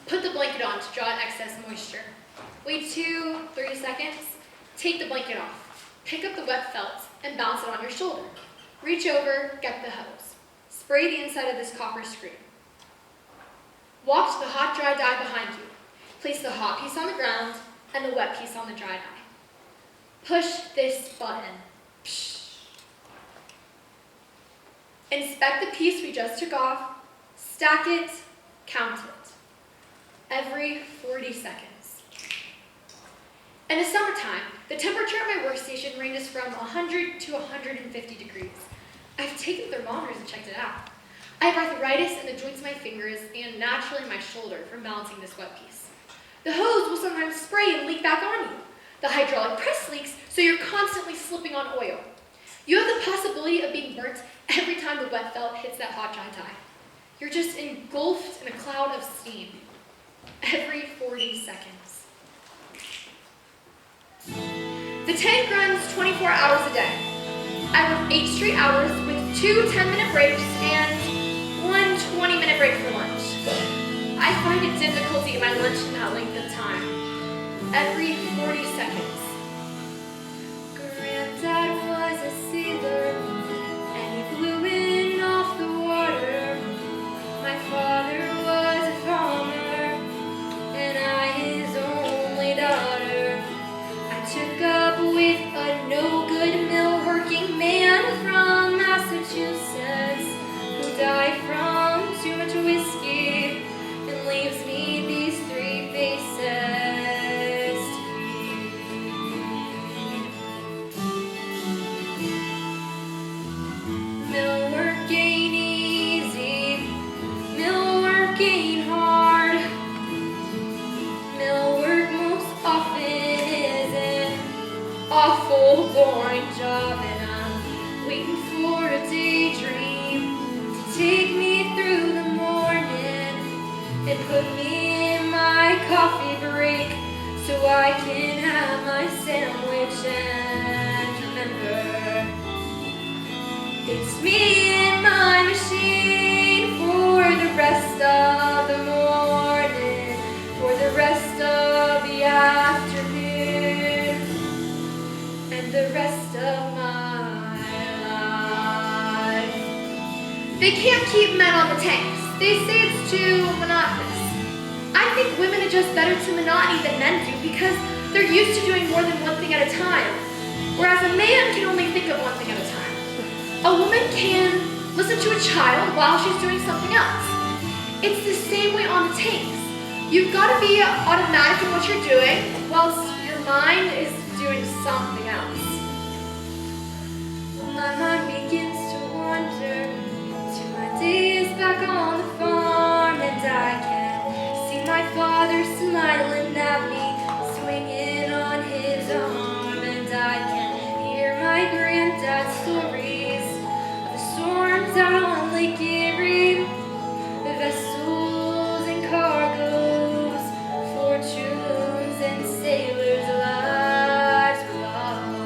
put the blanket on to draw out excess moisture. Wait 2-3 seconds, take the blanket off, pick up the wet felt and bounce it on your shoulder. Reach over, get the hose. Spray the inside of this copper screen. Walk to the hot dry dye behind you. Place the hot piece on the ground and the wet piece on the dry dye. Push this button. Inspect the piece we just took off, stack it, count it. Every 40 seconds. In the summertime, the temperature at my workstation ranges from 100 to 150 degrees. I've taken thermometers and checked it out. I have arthritis in the joints of my fingers and naturally my shoulder from balancing this wet piece. The hose will sometimes spray and leak back on you. The hydraulic press leaks, so you're constantly slipping on oil. You have the possibility of being burnt every time the wet felt hits that hot dry dye. You're just engulfed in a cloud of steam. Every 40 seconds. The tank runs 24 hours a day. I work 8 straight hours with 2 10-minute breaks and 1 20-minute break for lunch. I find it difficult to eat my lunch in that length of time. Every 40 seconds. Granddad was a sailor and he flew in off the water. My father was a farmer and I his only daughter. I took up with a no-good mill-working man from Massachusetts who died from too much whiskey and leaves me these 3 faces. Millwork ain't easy, millwork ain't hard. Millwork most often is an awful boring job, and I'm waiting for a daydream to take me through the morning and put me in my coffee break so I can have my sandwich and remember it's me and my machine for the rest of the morning, for the rest of the afternoon. They can't keep men on the tanks. They say it's too monotonous. I think women adjust better to monotony than men do because they're used to doing more than one thing at a time, whereas a man can only think of one thing at a time. A woman can listen to a child while she's doing something else. It's the same way on the tanks. You've got to be automatic in what you're doing whilst your mind is doing something else. My mind begins to wander to my days back on the farm, and I can see my father smiling at me, swinging on his arm, and I can hear my granddad's stories of the storms out on Lake Erie, the vessels and cargoes, fortunes and sailors' lives were lost.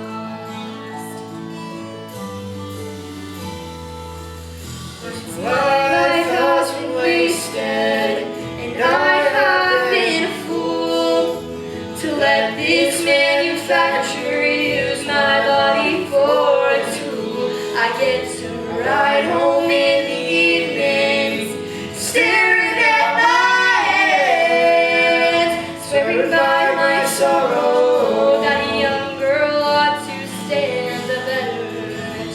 Life has been wasted, and I have been a fool to let this manufacturer use my body for a tool. I get to ride home in the evenings, staring at my hands, swearing by my sorrow that a young girl ought to stand a better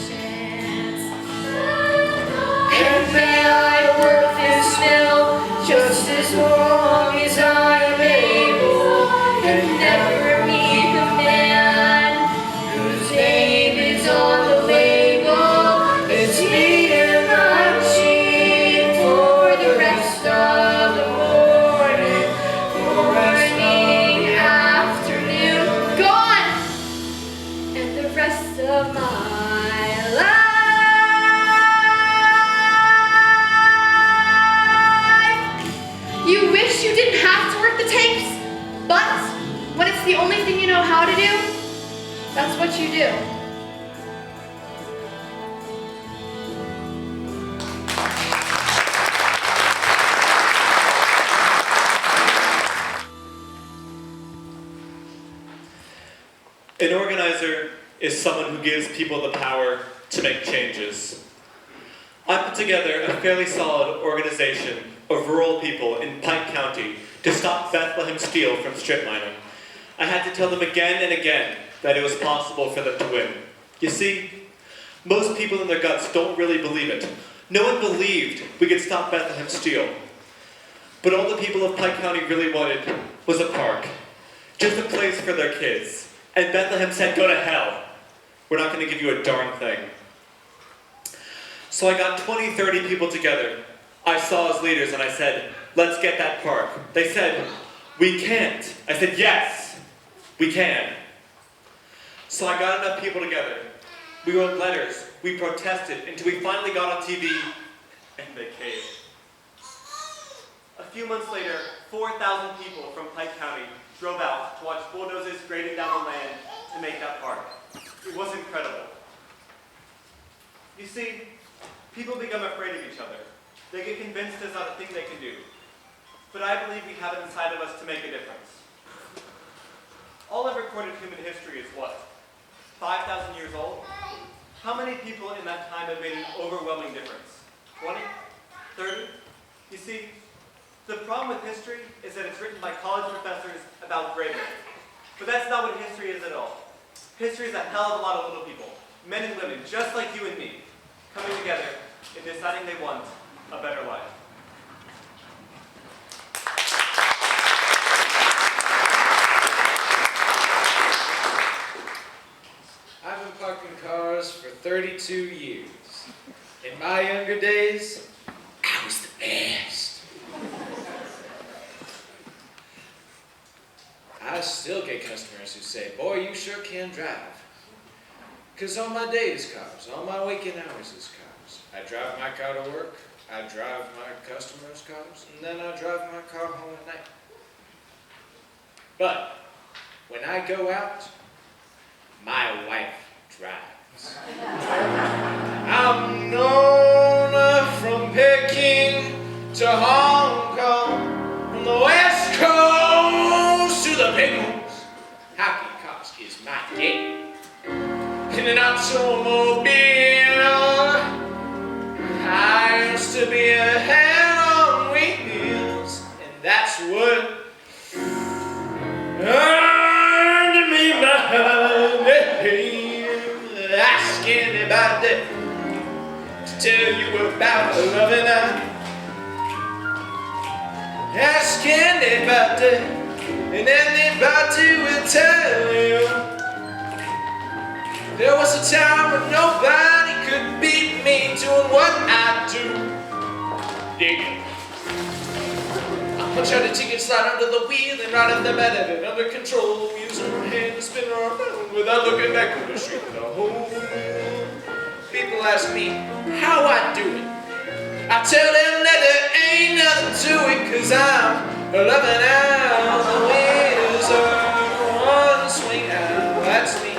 chance. And may I work this mill just as long as I am able, and never meet the man whose name is on the label. It's me and my machine for the rest of the morning, afternoon, gone, and the rest of my life. You wish you didn't have to work the tanks, but when it's the only thing you know how to do, that's what you do. An organizer is someone who gives people the power to make changes. I put together a fairly solid organization of rural people in Pike County to stop Bethlehem Steel from strip mining. I had to tell them again and again that it was possible for them to win. You see, most people in their guts don't really believe it. No one believed we could stop Bethlehem Steel. But all the people of Pike County really wanted was a park. Just a place for their kids. And Bethlehem said, go to hell. We're not going to give you a darn thing. So I got 20, 30 people together. I saw as leaders and I said, let's get that park. They said, we can't. I said, yes, we can. So I got enough people together. We wrote letters, we protested, until we finally got on TV, and they caved. A few months later, 4,000 people from Pike County drove out to watch bulldozers grading down the land to make that park. It was incredible. You see, people become afraid of each other. They get convinced there's not a thing they can do. But I believe we have it inside of us to make a difference. All of recorded human history is what? 5,000 years old? How many people in that time have made an overwhelming difference? 20? 30? You see, the problem with history is that it's written by college professors about great men. But that's not what history is at all. History is a hell of a lot of little people, men and women, just like you and me, coming together and deciding they want a better life. I've been parking cars for 32 years. In my younger days, I was the best. I still get customers who say, boy, you sure can drive. Because on my days cars, on my waking hours is cars. I drive my car to work, I drive my customers' cars, and then I drive my car home at night. But when I go out, my wife drives. I'm known from Peking to Hong Kong, from the West Coast to the Pickles. Hockey Cost is my game. In an automobile, I tell you about Lovin. Ask anybody, and anybody will tell you. There was a time when nobody could beat me doing what I do. Dig it. I punch out a ticket, slide under the wheel, and right at the bed of it, under control, using her hand to spin her around without looking back on the street. The whole world. People ask me how I do it. I tell them that there ain't nothing to it, 'cause I'm loving out the wizard. One swing out, that's me.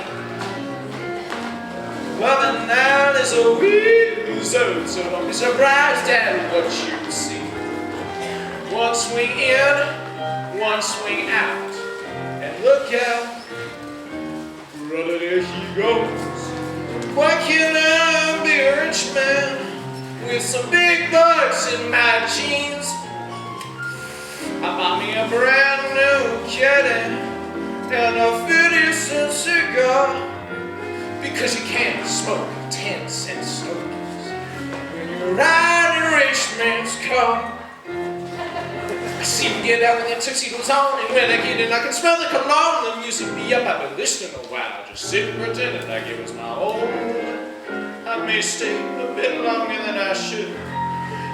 Loving out is a wizard, so don't be surprised at what you see. One swing in, one swing out, and look out, brother, there he goes. Why can't I be a rich man with some big bucks in my jeans? I bought me a brand new caddy and a 50-cent cigar, because you can't smoke 10-cent stogies when you're riding a rich man's car. I see them get out with their tuxedos on, and when I get in I can smell the cologne. The music be up, I've been listening a while, just sitting pretending like it was my own. I may stay a bit longer than I should.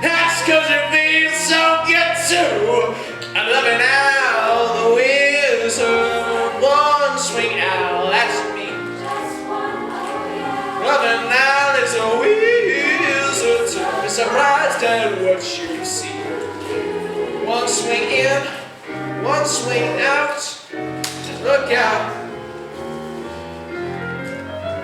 That's 'cause it feels so good too. I'm loving out the wizard. One swing out, that's me. Loving out is a wizard. Don't be surprised at what you see. One swing in, one swing out, and look out.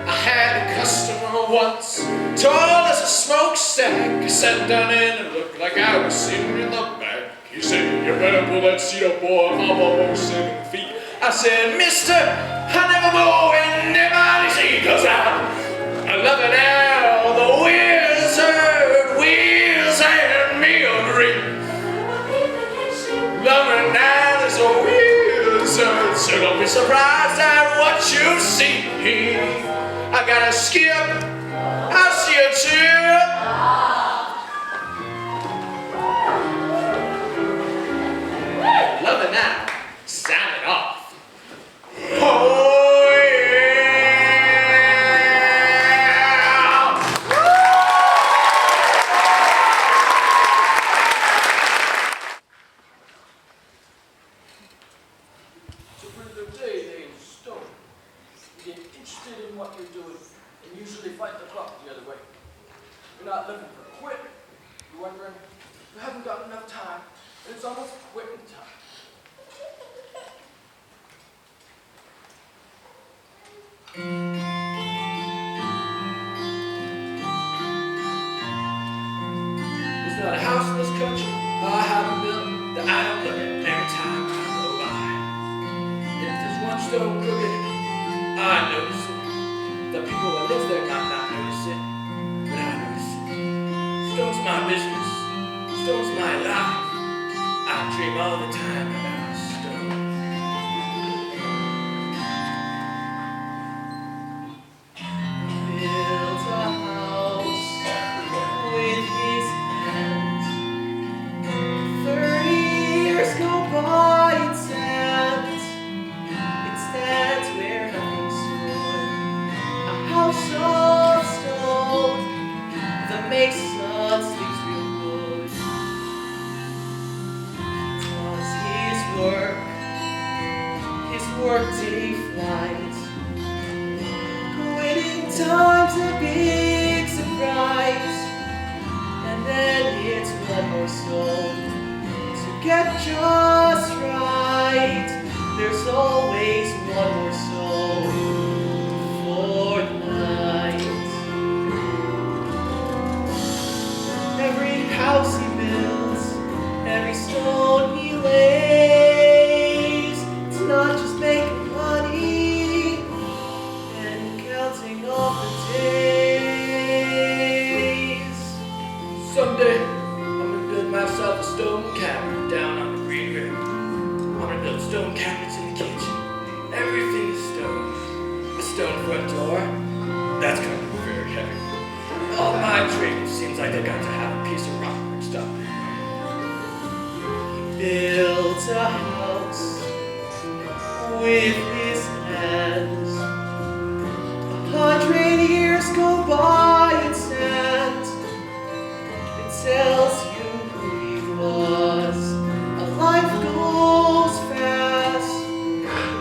I had a customer once, tall as a smokestack. He sat down in and looked like I was sitting in the back. He said, "You better pull that seat up, boy, I'm almost 7 feet." I said, "Mister, I never move in anybody's seat, 'cause I'm loving out the wizard. Wheels and me agree. Loving out is a wizard, so don't be surprised at what you see. I gotta skip, I see a chip. Loving out, sign it off. Oh yeah! It's a pretty good day, they stone. You get interested in what you're doing and usually fight the clock the other way. You're not looking for a quit. You're wondering, you haven't got enough time, and it's almost quitting time. There's not a house in this country I haven't built that I don't look at every time I go by. If there's one stone crooked, I notice it. The people that live there might not notice it, but I notice it. Stone's my business. Stone's my life. I dream all the time about stone. Built a house with his hands. 30 years go by, it stands. It stands where nothing stood. A house of stone that makes us sleeps real good. Does his work day flight. Quitting time's a big surprise. And then it's one more soul to get just right. There's always one more soul for the night. Every house he builds, every stone he lays, it's not just making money and counting off the days. Someday, I'm gonna build myself a stone cabinet down on the Green River. I'm gonna build stone cabinets in the kitchen. Everything is stone. A stone front door, that's gonna be very heavy. All my dreams seem means I think I have to have a piece of rock mixed up. He built a house with his hands. 100 years go by and sand. It tells you who he was. A life goes fast,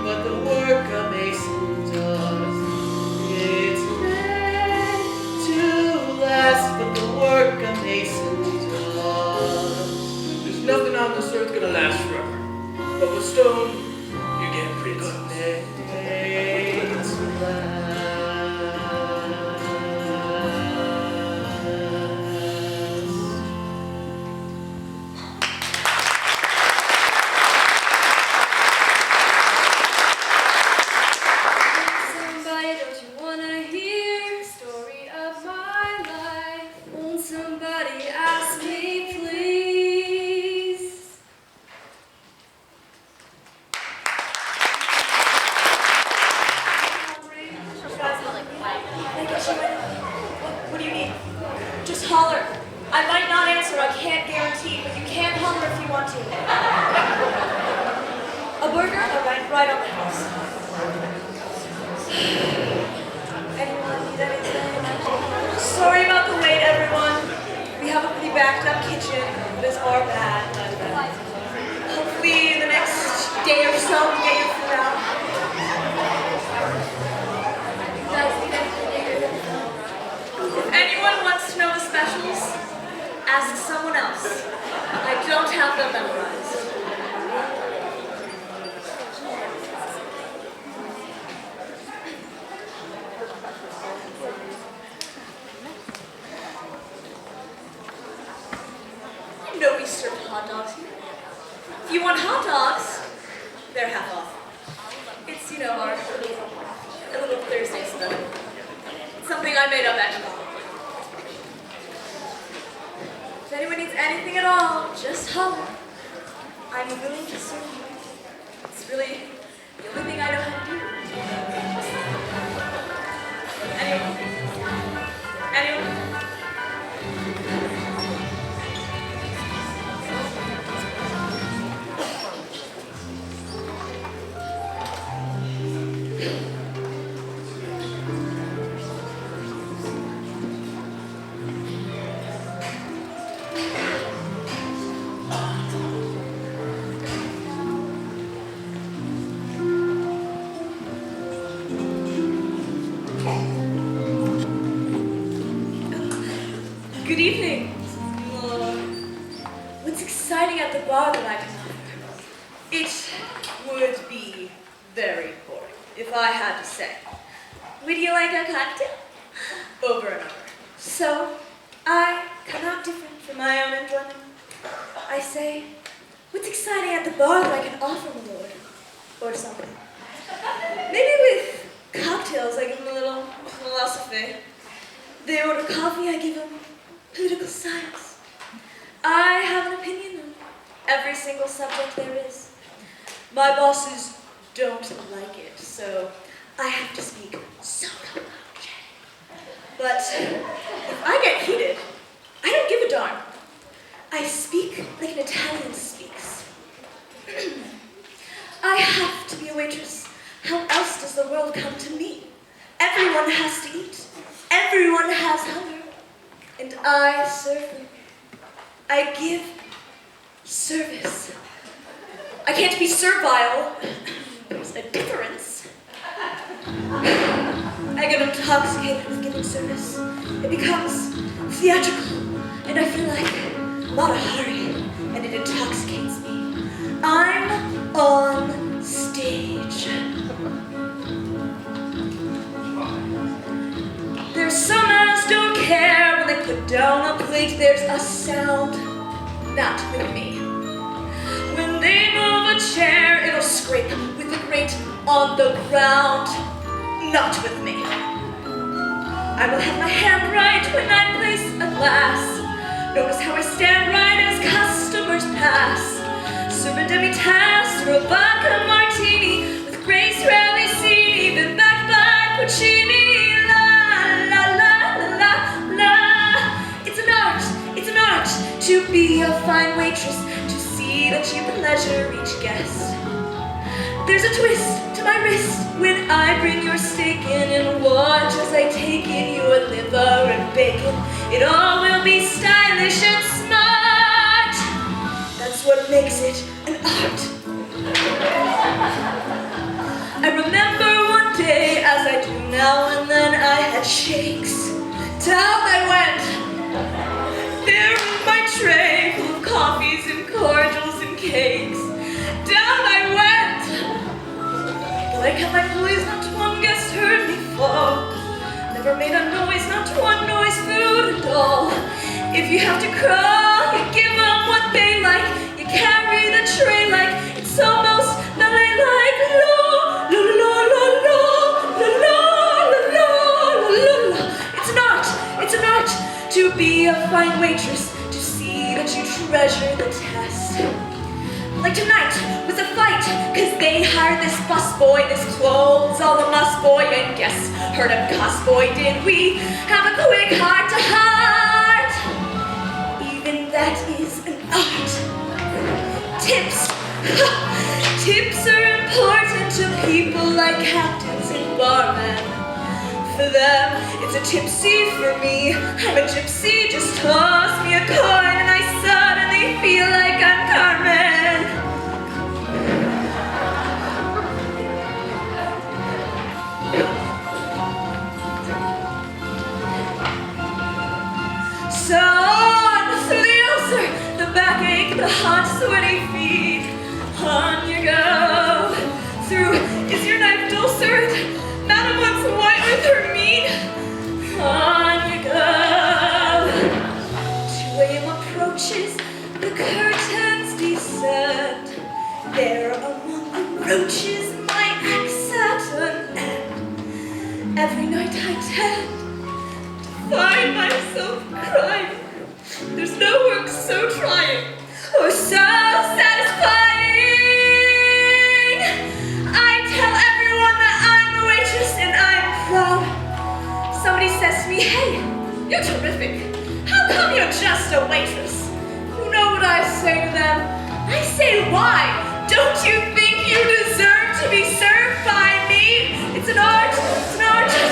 but the work a mason does, it's meant to last, but the work a mason does. There's nothing on this earth gonna last forever, but with stone, you get pretty close. It's made to last. Somebody, don't you wanna hear the story of my life? Won't somebody ask me, please? What do you need? Just holler. I might not answer, I can't guarantee, but you can holler if you want to. A burger? All right on the house. Anyone need anything? Sorry about the wait, everyone. We have a pretty backed up kitchen. It is our bad. Hopefully in the next day or so we get your food out. If anyone wants to know the specials, ask someone else. I don't have them memorized. You know we serve hot dogs here. If you want hot dogs, they're half off. It's, you know, our little Thursday special. Something I made up actually. If anyone needs anything at all, just holler. I'm willing to serve you. It's really the only thing I know how to do. Anyone? Good evening. What's exciting at the bar that I can offer? It would be very boring if I had to say. Would you like a cocktail? Over and over. So, I come out different for my own enjoyment. I say, what's exciting at the bar that I can offer my lord? Or something. Maybe with cocktails, I give them a little philosophy. They order coffee, I give them political science. I have an opinion on every single subject there is. My bosses don't like it, so I have to speak solo motion. But if I get heated, I don't give a darn. I speak like an Italian speaks. I have to be a waitress. How else does the world come to me? Everyone has to eat. Everyone has hunger. And I serve them. I give service. I can't be servile. There's a difference. I get intoxicated with giving service. It becomes theatrical, and I feel like I'm on a hurry, and it intoxicates me. I'm on stage. There's some manners don't care when they put down a plate. There's a sound, not with me. When they move a chair, it'll scrape with the grate on the ground, not with me. I will have my hand right when I place a glass. Notice how I stand right as customers pass. Serve a demi-tasse or a vodka martini with grace rarely seen, even backed by Puccini. La la la la la la. It's an art be a fine waitress, to see that you pleasure each guest. There's a twist to my wrist when I bring your steak in, and watch as I take in your liver and bacon. It all will be stylish and smart. That's what makes it an art. I remember one day, as I do now and then, I had shakes. Down I went. There was my tray full of coffees and cordials and cakes. Down I went. Though I kept my voice, not one guest heard me fall. Never made a noise, not one noise, food at all. If you have to crawl, you give them what they like. You carry the tray like it's almost ballet-like. La la la la la la la la la la. It's an art to be a fine waitress, to see that you treasure the test. Like tonight was a fight, cause they hired this busboy, this clothes all a must boy, and guess heard of cuss boy, did we have a quick heart to heart? Even that is an art. Tips. Tips are important to people like captains and barmen. For them, it's a tipsy. For me, I'm a gypsy. Just toss me a coin and I suddenly feel like I'm Carmen. So on through the ulcer, the backache, the hot, sweaty feet. On you go. Through is your knife dulcet? Madam wants white with her meat. On you go. 2 a.m. approaches, the curtains descend. There among the roaches, my axe at an end. Every night I tend to find myself crying. There's no work so trying or so satisfying. I tell everyone that I'm a waitress and I'm proud. Somebody says to me, hey, you're terrific. How come you're just a waitress? You know what I say to them? I say, why? Don't you think you deserve to be served by me? It's an art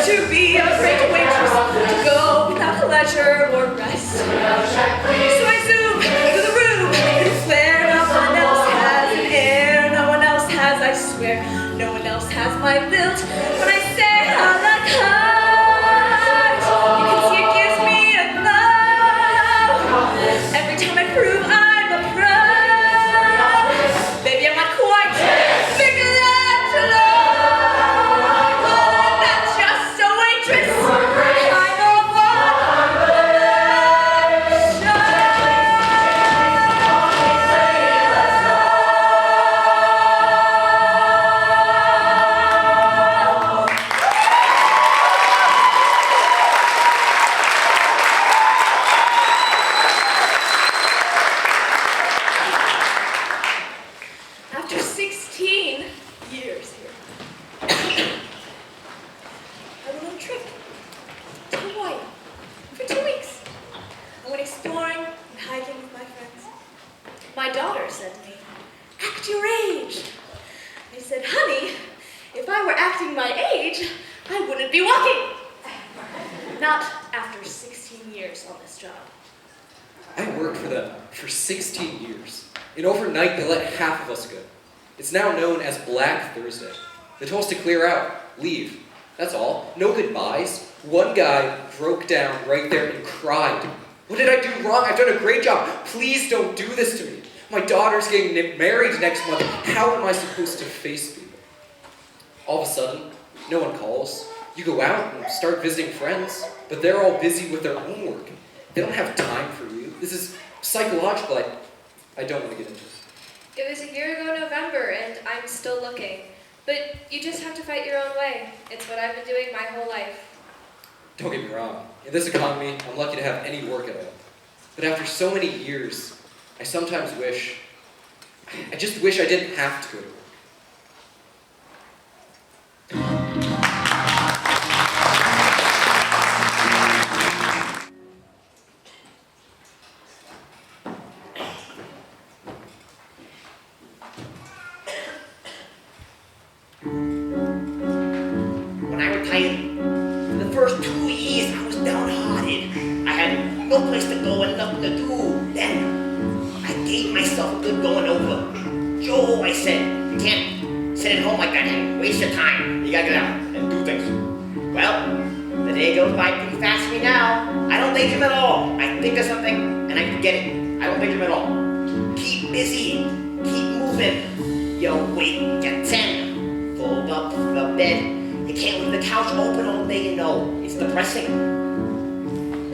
to be a great waitress, to go without pleasure or rest. So I zoom through the room in a flare. No one else has an air, no one else has, I swear. No one else has my build. When I say a la carte, you can see it gives me a glow. Every time I prove I'm a pro, baby, I'm not quite Michelangelo. I'm not just a waitress, I'm a one-woman show. After 16 years here, I went on a trip to Hawaii for 2 weeks. I went exploring and hiking with my friends. My daughter said to me, act your age. I said, honey, if I were acting my age, I wouldn't be walking. Not after 16 years on this job. I worked for them for 16 years. And overnight, they let half of us go. It's now known as Black Thursday. They told us to clear out, leave. That's all. No goodbyes. One guy broke down right there and cried. What did I do wrong? I've done a great job. Please don't do this to me. My daughter's getting married next month. How am I supposed to face people? All of a sudden, no one calls. You go out and start visiting friends, but they're all busy with their own work. They don't have time for you. This is psychological. I don't want to get into it. It was a year ago November, and I'm still looking. But you just have to fight your own way. It's what I've been doing my whole life. Don't get me wrong. In this economy, I'm lucky to have any work at all. But after so many years, I sometimes I just wish I didn't have to go to work. no place to go and nothing to do. Then I gave myself a good going over. Joe, I said, you can't sit at home like that and waste your time. You gotta get out and do things. Well, the day goes by pretty fast for me now. I don't daydream at all. I think of something and I forget it. I don't daydream at all. Keep busy, keep moving. You wake at 10, fold up the bed. You can't leave the couch open all day, you know. It's depressing.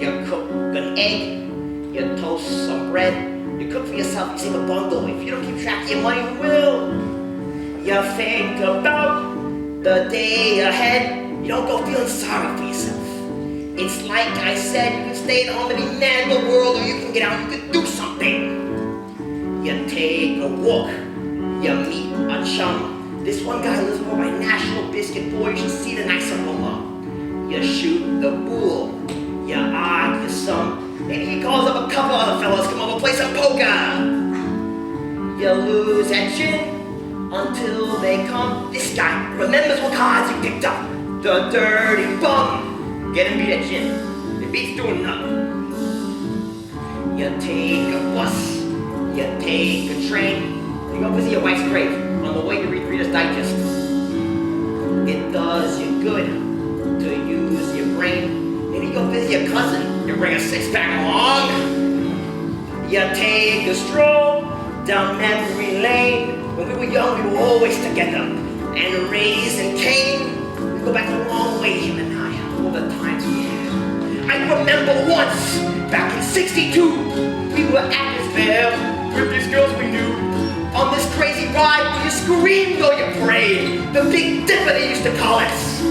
You cook an egg, you toast some bread. You cook for yourself, you save a bundle. If you don't keep track of your money, who will? You think about the day ahead. You don't go feeling sorry for yourself. It's like I said, you can stay at home and be mad at the world, or you can get out and you can do something. You take a walk, you meet a chum. This one guy lives over by National Biscuit. Boy, you should see the nice aroma. You shoot the bull, you argue some. Maybe he calls up a couple other fellas, come over, play some poker. You lose at gin until they come. This guy remembers what cards he picked up. The dirty bum. Get him beat at gin. The beat's doing nothing. You take a bus. You take a train. You go visit your wife's grave. On the way to read Reader's Digest. It does you good to use your brain. Maybe you go visit your cousin. You bring a six-pack along. You take a stroll down memory lane. When we were young, we were always together. And raising Cain. We go back a long way, him and I. All the times we had. I remember once, back in '62, we were at this fair with these girls we knew. On this crazy ride where you screamed or you prayed. The Big Dipper they used to call us.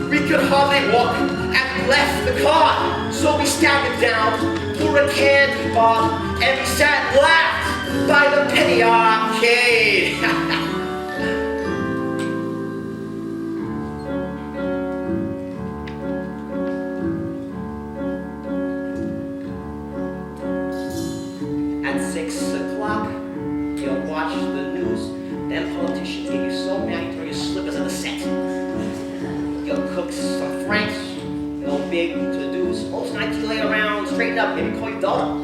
We could hardly walk as we left the car. So we staggered down for a candy bar. And we sat and laughed by the penny arcade. At 6 o'clock, you'll watch the news. Them politicians get you so mad you throw your slippers in the set. You'll cook some Franks, no big to-dos. Most nights you lay around, straighten up, maybe call your daughter.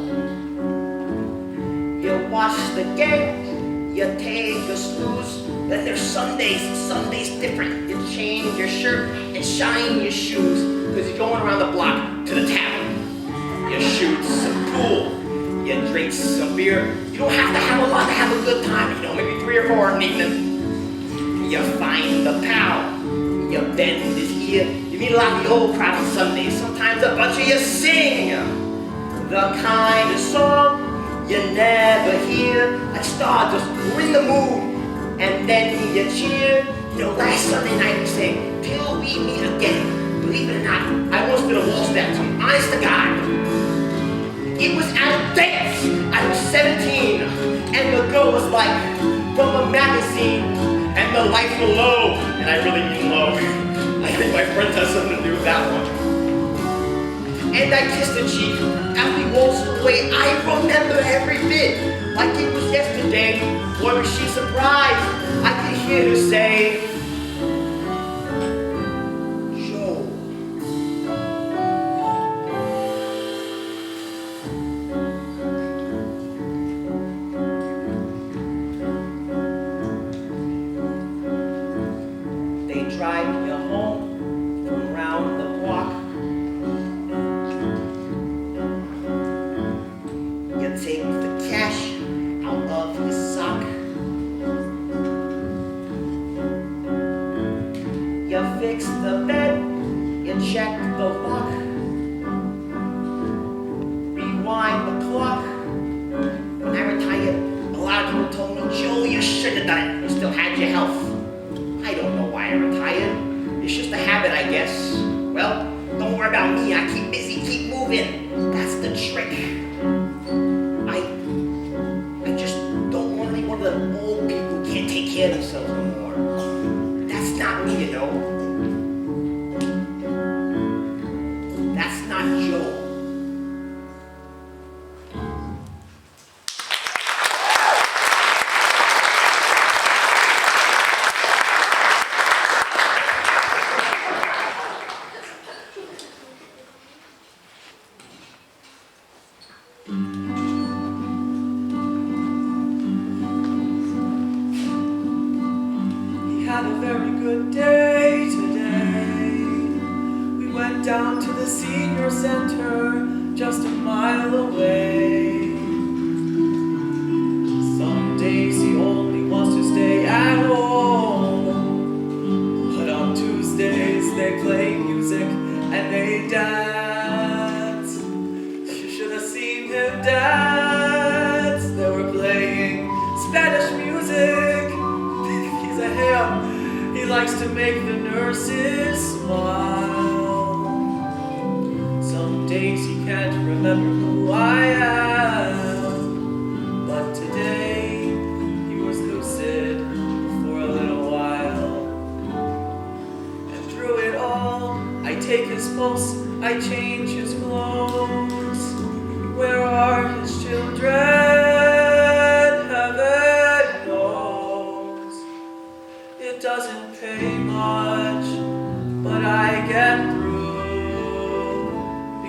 You watch the game, you take a snooze. Then there's Sundays, Sundays different. You change your shirt and shine your shoes. Cause you're going around the block to the tavern. You shoot some pool. You drink some beer. You don't have to have a lot to have a good time, you know, maybe 3 or 4 in the evening. You find a pal, you bend his ear. You meet a lot of the old crowd on Sundays. Sometimes a bunch of you sing the kind of song you never hear. Like Stardust, we're in the mood, and then you cheer. You know, last Sunday night we sang, till we meet again. Believe it or not, I once did a waltz that time, honest to God. It was at a dance. I was 17, and the girl was like from a magazine, and the lights were low, and I really mean low. I think my friend has something to do with that one. And I kissed her cheek as we waltzed away. I remember every bit, like it was yesterday. Boy, was she surprised. I could hear her say, drive you home from round the block. You take the cash out of your sock. You fix the bed, you check the lock. Rewind the clock. When I retired, a lot of people told me, Joe, you should have done it. You still had your health. I don't know why I retired. It's just a habit, I guess. Well, don't worry about me. I keep busy, keep moving. That's the trick. I just don't want to be one of the old people who can't take care of themselves no more. That's not me, you know. That's not Joe. He had a very good day today. We went down to the senior center just a mile away. Some days he only wants to stay at home, but on Tuesdays they play music and they dance. You should have seen him dance. They were playing Spanish music. He's a ham. He likes to make the nurses smile. Some days he can't remember who I am, but today he was lucid for a little while. And through it all, I take his pulse, I change his clothes. Where are his children? Heaven knows. It doesn't pay much, but I get through,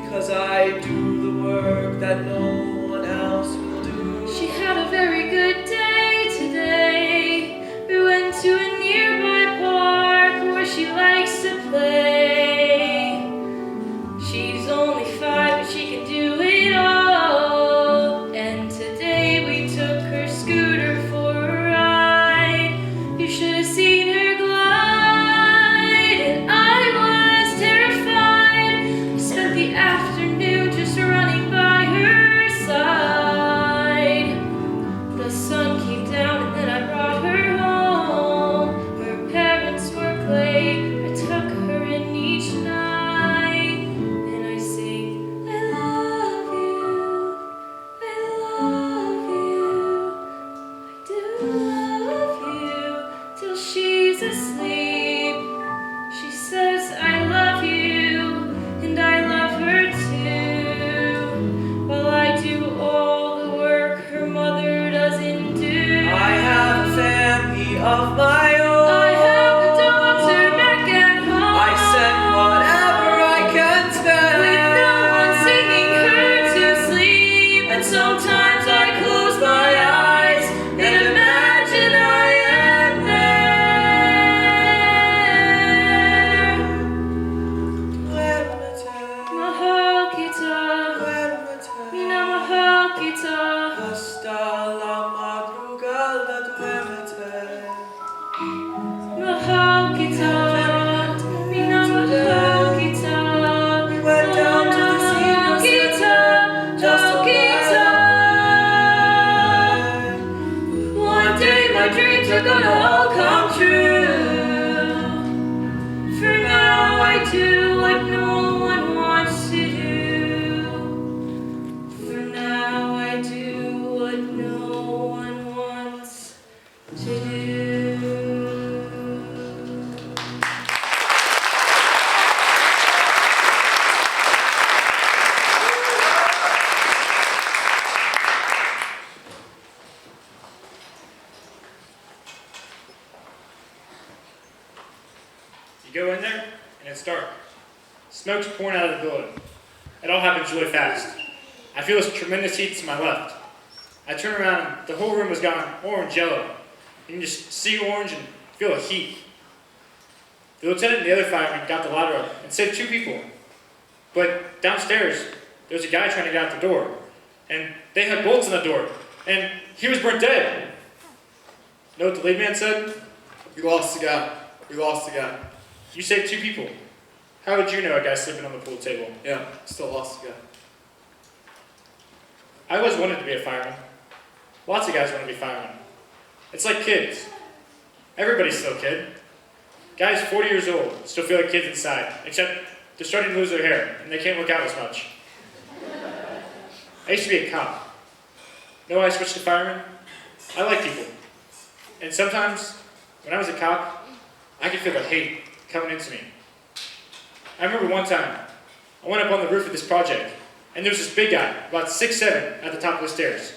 because I do the work that no one else will do. She had a very good day today. We went to a nearby park where she likes to play. She's only 5, but she can do it all. And today we took her scooter for a ride. You should have seen her glide, and I was terrified. I spent the afternoon just running by her side. The sun came down and then I brought her home. Her parents work late. I took her in each night, and I sing, I love you, I love you, I do love you, till she's asleep. She says I love you, and I love her too, while I do all the work her mother doesn't do. I have a family of my own. I have a daughter back at home. I send whatever I can spend, with no one singing her to sleep. And sometimes I close my eyes and imagine I am there. Mahal kita, mina mahal kita. Hasta la madrugada duérmete. Mahal kita, mina mahal kita. We went down to the senior center just a One day my dreams are gonna all come true. For now I do what no one wants to do. For now I do what no one wants to do. You go in there, and it's dark. Smoke's pouring out of the building. It all happens really fast. I feel this tremendous heat to my left. I turn around, and the whole room has gone orange yellow. You can just see orange and feel the heat. The lieutenant and the other fireman got the ladder up and saved 2 people. But downstairs, there was a guy trying to get out the door. And they had bolts in the door. And he was burnt dead. You know what the lead man said? We lost the guy. We lost the guy. You saved 2 people. How would you know a guy sleeping on the pool table? Yeah, still lost the guy. I always wanted to be a fireman. Lots of guys want to be firemen. It's like kids. Everybody's still a kid. Guys 40 years old still feel like kids inside, except they're starting to lose their hair, and they can't look out as much. I used to be a cop. Know why I switched to fireman? I like people. And sometimes, when I was a cop, I could feel the hate coming into me. I remember one time, I went up on the roof of this project, and there was this big guy, about 6'7", at the top of the stairs.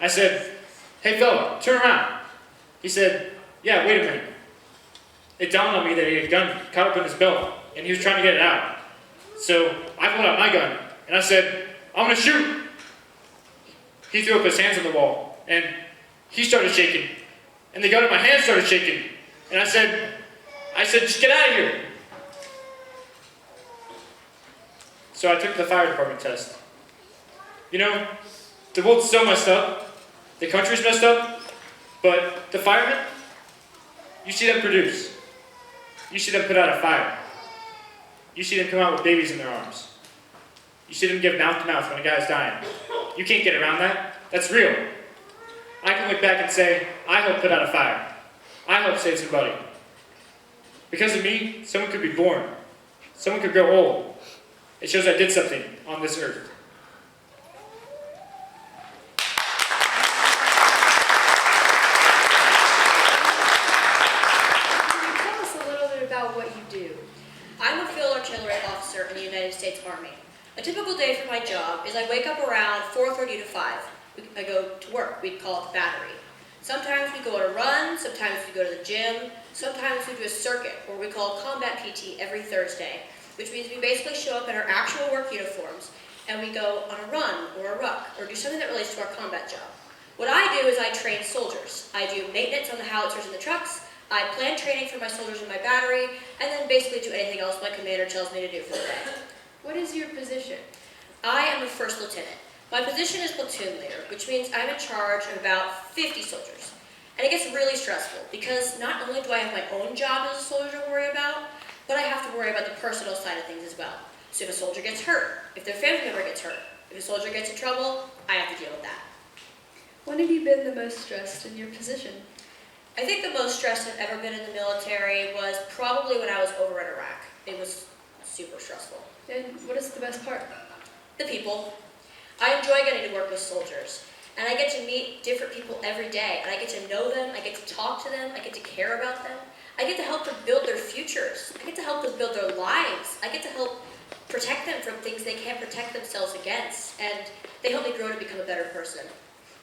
I said, "Hey fella, turn around." He said, "Yeah, wait a minute." It dawned on me that he had a gun caught up in his belt, and he was trying to get it out. So I pulled out my gun, and I said, "I'm gonna shoot." he threw up his hands on the wall, and he started shaking. And the gun in my hand started shaking. And I said, just get out of here. So I took the fire department test. You know, the world's so messed up, the country's messed up, but the firemen, you see them produce. You see them put out a fire. You see them come out with babies in their arms. You see them give mouth to mouth when a guy's dying. You can't get around that. That's real. I can look back and say, I helped put out a fire. I helped save somebody. Because of me, someone could be born. Someone could grow old. It shows I did something on this earth. Tell us a little bit about what you do. I'm a field artillery officer in the United States Army. A typical day for my job is I wake up around 4:30 to 5. I go to work. We call it the battery. Sometimes we go on a run, sometimes we go to the gym, sometimes we do a circuit, or we call combat PT every Thursday, which means we basically show up in our actual work uniforms and we go on a run or a ruck or do something that relates to our combat job. What I do is I train soldiers. I do maintenance on the howitzers and the trucks, I plan training for my soldiers in my battery, and then basically do anything else my commander tells me to do for the day. What is your position? I am a first lieutenant. My position is platoon leader, which means I'm in charge of about 50 soldiers. And it gets really stressful because not only do I have my own job as a soldier to worry about, but I have to worry about the personal side of things as well. So if a soldier gets hurt, if their family member gets hurt, if a soldier gets in trouble, I have to deal with that. When have you been the most stressed in your position? I think the most stressed I've ever been in the military was probably when I was over in Iraq. It was super stressful. And what is the best part? The people. I enjoy getting to work with soldiers. And I get to meet different people every day. And I get to know them, I get to talk to them, I get to care about them. I get to help them build their futures. I get to help them build their lives. I get to help protect them from things they can't protect themselves against. And they help me grow to become a better person.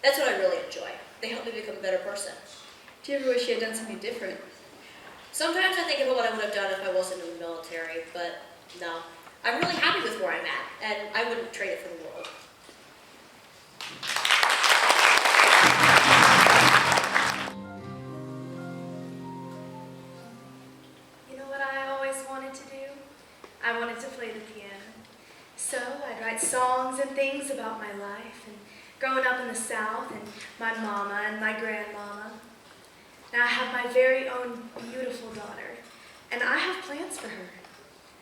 That's what I really enjoy. They help me become a better person. Do you ever wish you had done something different? Sometimes I think about what I would have done if I wasn't in the military, but no. I'm really happy with where I'm at, and I wouldn't trade it for the world. You know what I always wanted to do? I wanted to play the piano. So I'd write songs and things about my life and growing up in the South and my mama and my grandmama. Now I have my very own beautiful daughter, and I have plans for her.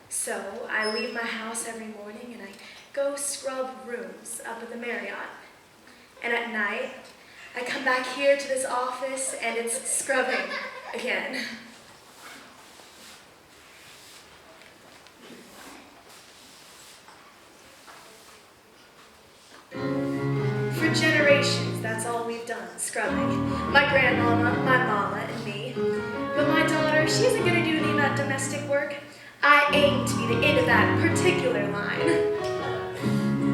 So I leave my house every morning and I go scrub rooms up at the Marriott. And at night, I come back here to this office and it's scrubbing again. For generations, that's all we've done, scrubbing. My grandmama, my mama, and me. But my daughter, she isn't going to do any of that domestic work. I aim to be the end of that particular line.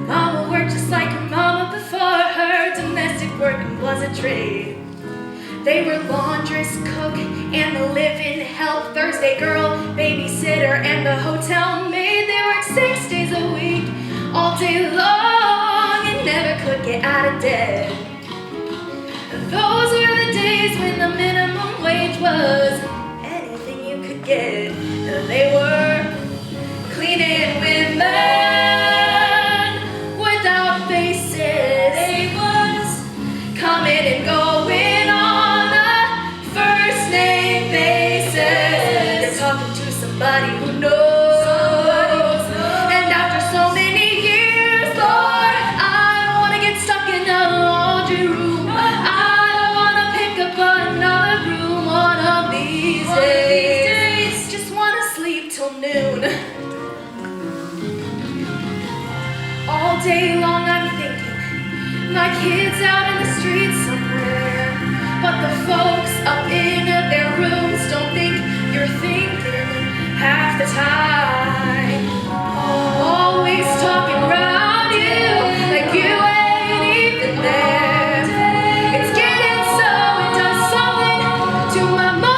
Mama worked just like her mama before her. Domestic work was a trade. They were laundress, cook, and the live-in help, Thursday girl, babysitter, and the hotel maid. They worked 6 days a week, all day long, and never could get out of debt. Those were the days when the minimum wage was anything you could get. They were cleaning women without faces. They was coming and going on a first name basis. They're talking to somebody who knows. And after so many years, Lord, I don't want to get stuck in a laundry room. I don't want to pick up another room one of these days. Till noon. All day long I'm thinking, my kids out in the streets somewhere. But the folks up in their rooms don't think you're thinking half the time. Always talking around you like you ain't even there. It's getting so it does something to my mind.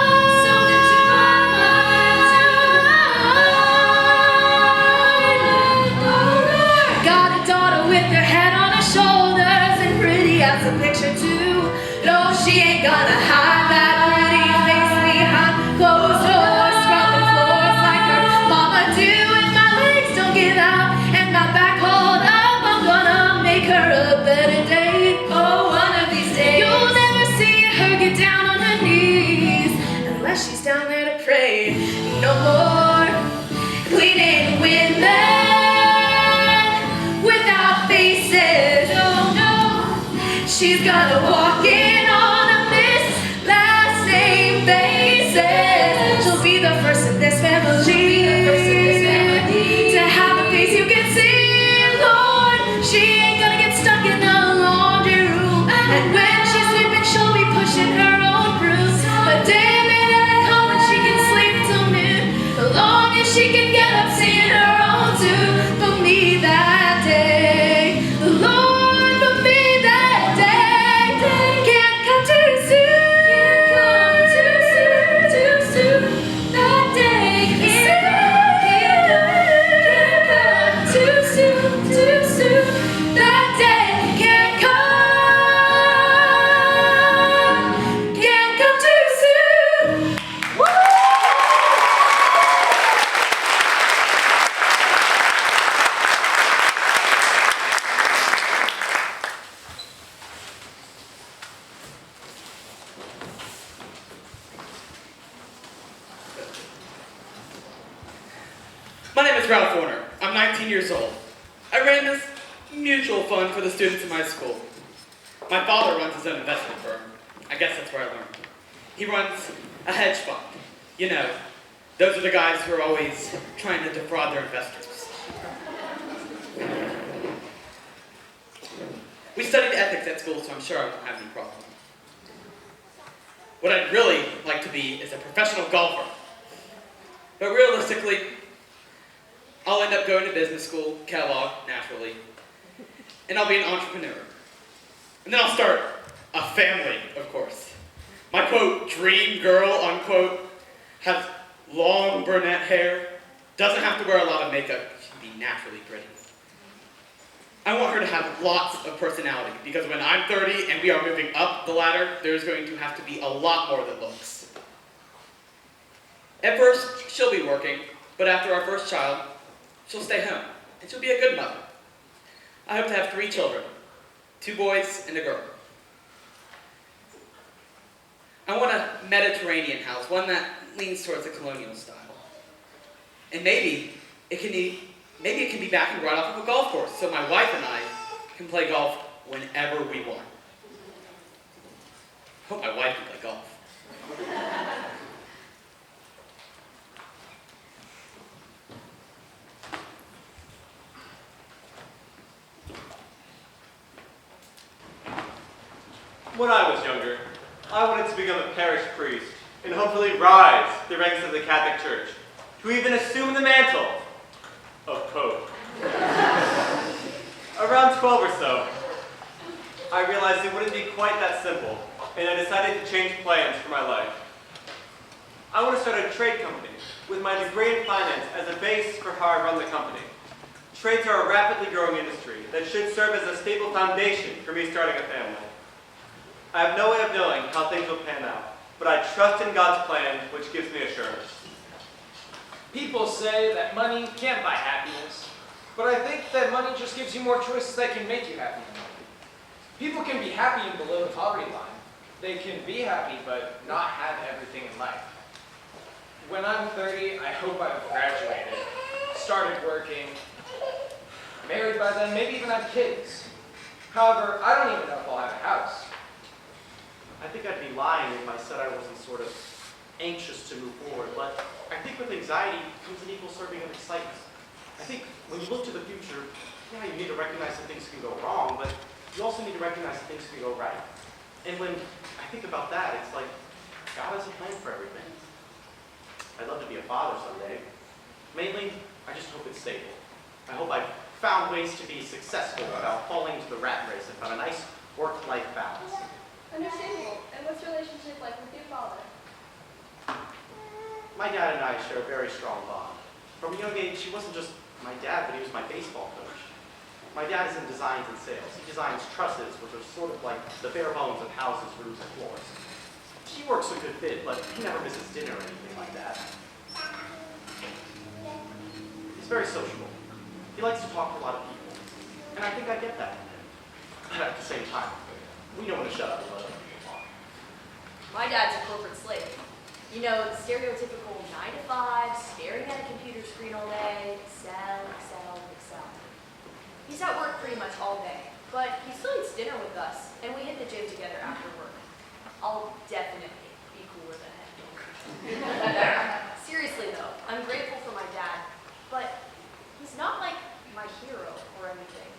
Got a daughter with her head on her shoulders and pretty gets a picture too. No, she ain't gonna hide that pretty face behind closed doors, scrubbing floors like her mama do. And my legs don't give out, and my back hold up. I'm gonna make her a better day. Oh, one of these days, you'll never see her get down on her knees unless she's down there to pray. No more cleaning women without faces. Oh no, she's gonna walk in on a this last name basis. She'll be the first in this family to have a face you can see, Lord. She ain't gonna get stuck in the laundry room, and when she's sweeping, she'll be pushing her own brooms. The day may never come when she can sleep till noon, as long as she can get up singing her own tune. For me that day, Lord, for me that day, can't come too soon, can't come too soon. That day can't come too soon. That day can't come too soon. Woo! My name is Ralph Wearne. I'm 19 years old. I ran this mutual fund for the students in my school. My father runs his own investment firm. I guess that's where I learned. He runs a hedge fund. You know, those are the guys who are always trying to defraud their investors. We studied ethics at school, so I'm sure I won't have any problem. What I'd really like to be is a professional golfer. But realistically, I'll end up going to business school, Kellogg, naturally, and I'll be an entrepreneur. And then I'll start a family, of course. My, quote, dream girl, unquote, has long brunette hair, doesn't have to wear a lot of makeup, she can be naturally pretty. I want her to have lots of personality, because when I'm 30 and we are moving up the ladder, there's going to have to be a lot more than looks. At first, she'll be working, but after our first child, she'll stay home, and she'll be a good mother. I hope to have 3 children, 2 boys and a girl. I want a Mediterranean house, one that leans towards a colonial style. And maybe it can be backing right off of a golf course, so my wife and I can play golf whenever we want. I hope my wife can play golf. When I was younger, I wanted to become a parish priest and hopefully rise the ranks of the Catholic Church to even assume the mantle of Pope. Around 12 or so, I realized it wouldn't be quite that simple, and I decided to change plans for my life. I want to start a trade company with my degree in finance as a base for how I run the company. Trades are a rapidly growing industry that should serve as a stable foundation for me starting a family. I have no way of knowing how things will pan out, but I trust in God's plan, which gives me assurance. People say that money can't buy happiness, but I think that money just gives you more choices that can make you happy. People can be happy and below the poverty line. They can be happy but not have everything in life. When I'm 30, I hope I've graduated, started working, married by then, maybe even have kids. However, I don't even know if I'll have a house. I think I'd be lying if I said I wasn't sort of anxious to move forward, but I think with anxiety comes an equal serving of excitement. I think when you look to the future, yeah, you need to recognize that things can go wrong, but you also need to recognize that things can go right. And when I think about that, it's like God has a plan for everything. I'd love to be a father someday. Mainly, I just hope it's stable. I hope I've found ways to be successful without falling into the rat race and found a nice work-life balance. Understandable. And what's your relationship like with your father? My dad and I share a very strong bond. From a young age, he wasn't just my dad, but he was my baseball coach. My dad is in designs and sales. He designs trusses, which are sort of like the bare bones of houses, roofs, and floors. She works a good bit, but he never misses dinner or anything like that. He's very sociable. He likes to talk to a lot of people. And I think I get that from him. But at the same time, we know when to shut up and let other people talk. My dad's a corporate slave. You know, the stereotypical 9 to 5, staring at a computer screen all day, Excel, Excel, Excel. He's at work pretty much all day, but he still eats dinner with us, and we hit the gym together after work. I'll definitely be cooler than him. Seriously though, I'm grateful for my dad, but he's not like my hero or anything.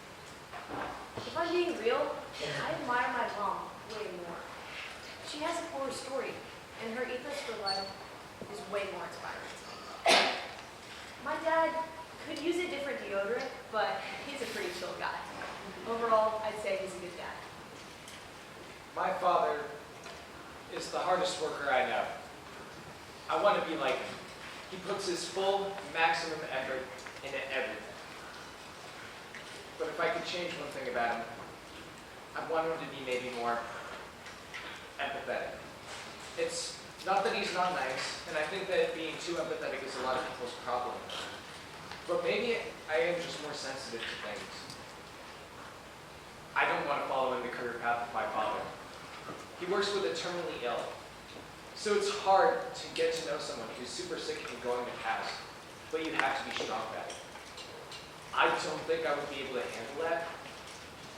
If I'm being real, I admire my mom way more. She has a core story, and her ethos for life is way more inspiring. My dad could use a different deodorant, but he's a pretty chill guy. Overall, I'd say he's a good dad. My father is the hardest worker I know. I want to be like him. He puts his full, maximum effort into everything. But if I could change one thing about him, I want him to be maybe more empathetic. It's not that he's not nice, and I think that being too empathetic is a lot of people's problem. But maybe I am just more sensitive to things. I don't want to follow in the career path of my father. He works with the terminally ill. So it's hard to get to know someone who's super sick and going to pass, but you have to be strong about it. I don't think I would be able to handle that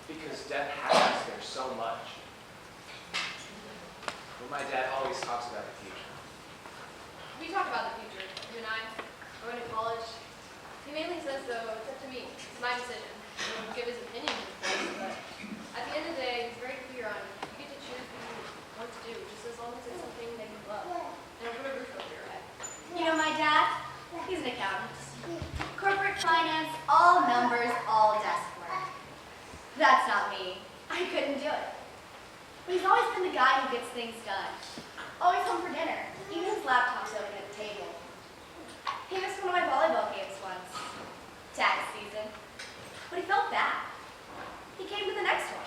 because death happens there so much. But my dad always talks about the future. We talk about the future, you and I. Going to college. He mainly says, though, it's up to me. It's my decision. He'll give his opinion, but at the end of the day, he's very clear on you get to choose what you want to do, just as long as it's something that you love. And it'll put a roof over your head. You know my dad? He's an accountant. Corporate finance, all numbers, all desk work. That's not me. I couldn't do it. But he's always been the guy who gets things done. Always home for dinner. Even his laptop's open at the table. He missed one of my volleyball games once. Tax season. But he felt bad. He came to the next one.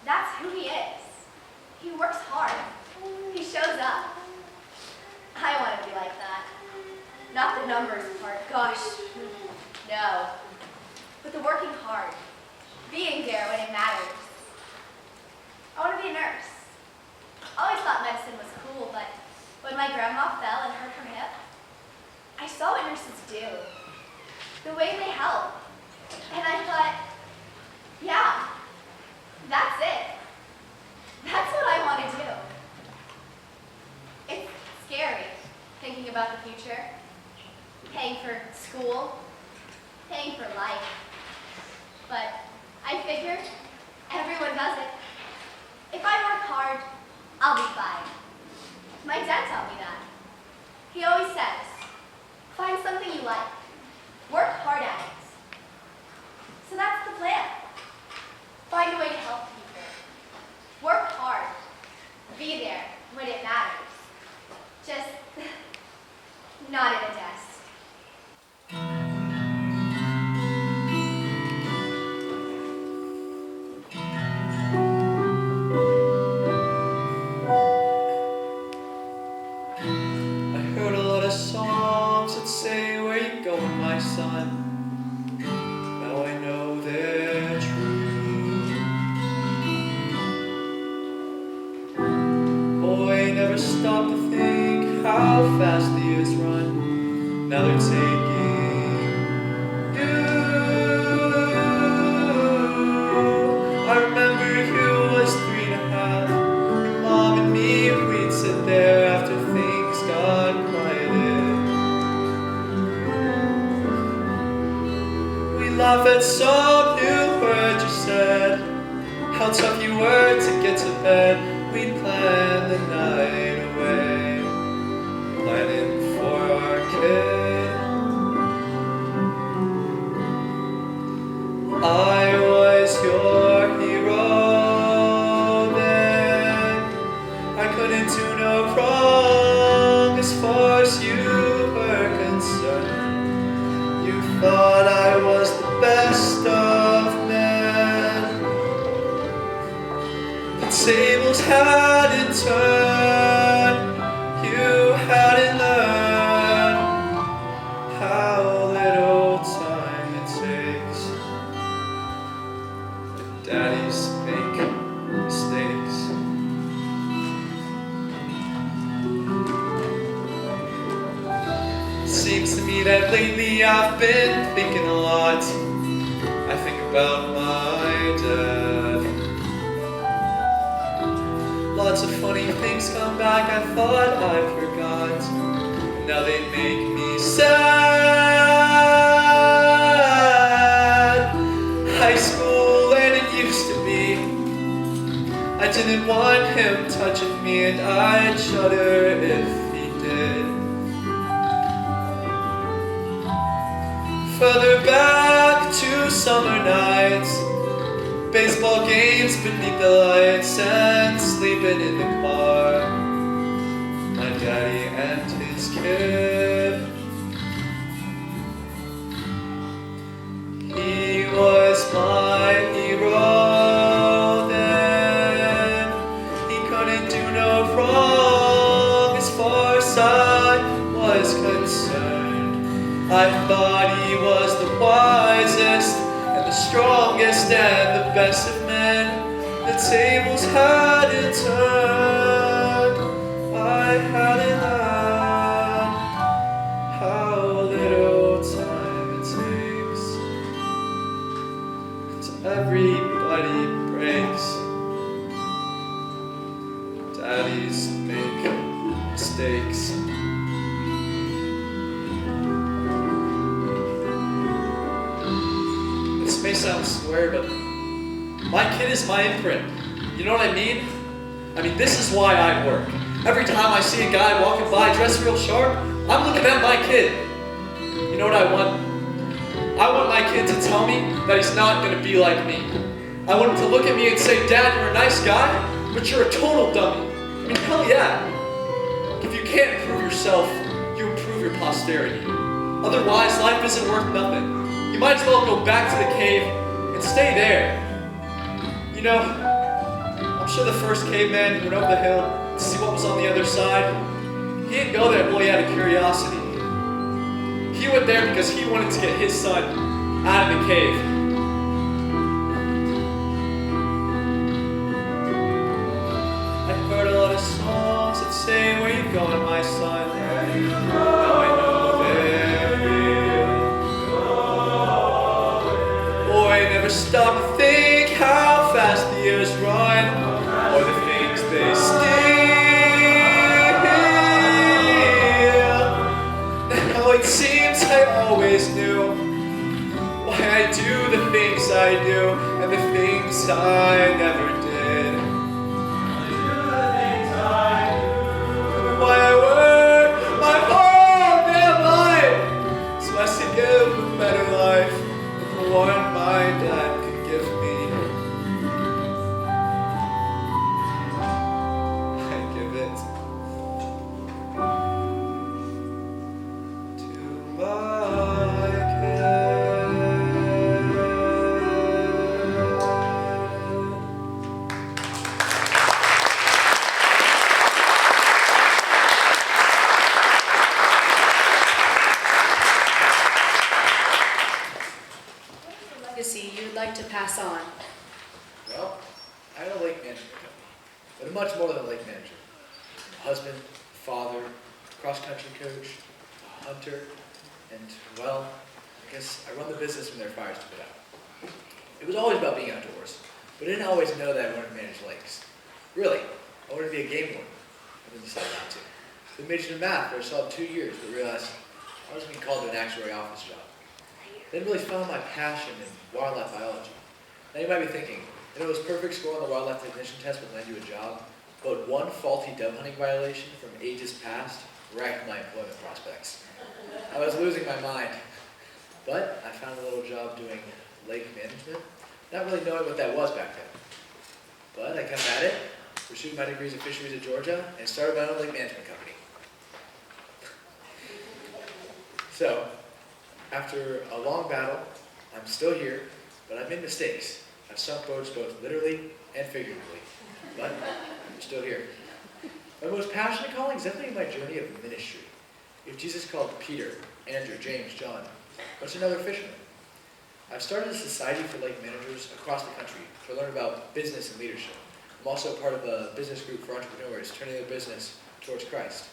That's who he is. He works hard. He shows up. I want to be like that. Not the numbers part, gosh, no. But the working hard. Being there when it matters. I want to be a nurse. I always thought medicine was cool, but when my grandma fell and hurt her hip, I saw what nurses do. The way they help. And I thought, yeah, that's it. That's what I want to do. It's scary thinking about the future. Paying for school, paying for life. But I figure everyone does it. If I work hard, I'll be fine. My dad taught me that. He always says, find something you like. Work hard at it. So that's the plan. Find a way to help people. Work hard. Be there when it matters. Just not in a desk. Songs that say, where you going, my son? Now I know they're true. Boy, never stop to think how fast the years run. Now they're taking you. I remember you was 3.5. Your mom and me, we'd sit there after things got quieted. Laugh at some new word you said. How tough you were to get to bed. We'd plan the night away, planning for our kid. I was your hero then. I couldn't do no wrong as far as you were concerned. You thought I was the best of tables hadn't turned, you hadn't learned how little time it takes when daddies make mistakes. It seems to me that lately I've been thinking a lot. I think about my dad. Lots of funny things come back I thought I forgot. Now they make me sad. High school and it used to be, I didn't want him touching me and I'd shudder if he did. Further back to summer nights, baseball games beneath the lights and sleeping in the car. My daddy and his kid. He was my hero then. He couldn't do no wrong as far as I was concerned. I thought he was the wisest and the strongest and the best of men. The tables hadn't turned, I hadn't learned how little time it takes. So everybody breaks. Daddies make mistakes. This may sound square, but my kid is my imprint. You know what I mean? I mean, this is why I work. Every time I see a guy walking by dressed real sharp, I'm looking at my kid. You know what I want? I want my kid to tell me that he's not going to be like me. I want him to look at me and say, Dad, you're a nice guy, but you're a total dummy. I mean, hell yeah. If you can't improve yourself, you improve your posterity. Otherwise, life isn't worth nothing. You might as well go back to the cave and stay there. You know, I'm sure the first caveman who went over the hill to see what was on the other side, he didn't go there only out of curiosity. He went there because he wanted to get his son out of the cave. I heard a lot of songs that say, where you going, my son? Now I know they're real. Boy, never stop to think how fast the years run, or the things they steal. Now it seems I always knew why I do the things I do, and the things I never did. Why I work my whole damn life, so as to give a better life than the one my dad could give me. I give it to my kid. Legacy you would like to pass on? Well, I had a lake management company, but I'm much more than a lake manager. I'm a husband, father, cross-country coach, a hunter, and, well, I guess I run the business when there are fires to put out. It was always about being outdoors, but I didn't always know that I wanted to manage lakes. Really, I wanted to be a game warden. I didn't decide not to. I majored in math, where I still have 2 years, but realized I was being called to an actuary office job. I didn't really find my passion in wildlife biology. Now you might be thinking, I know this perfect score on the wildlife technician test would land you a job, but one faulty dove hunting violation from ages past wrecked my employment prospects. I was losing my mind. But I found a little job doing lake management, not really knowing what that was back then. But I kept at it, pursued my degrees of fisheries at Georgia, and started my own lake management company. So, after a long battle, I'm still here, but I've made mistakes. I've sunk boats both literally and figuratively, but I'm still here. My most passionate calling is definitely my journey of ministry. If Jesus called Peter, Andrew, James, John, what's another fisherman? I've started a society for lake managers across the country to learn about business and leadership. I'm also part of a business group for entrepreneurs turning their business towards Christ.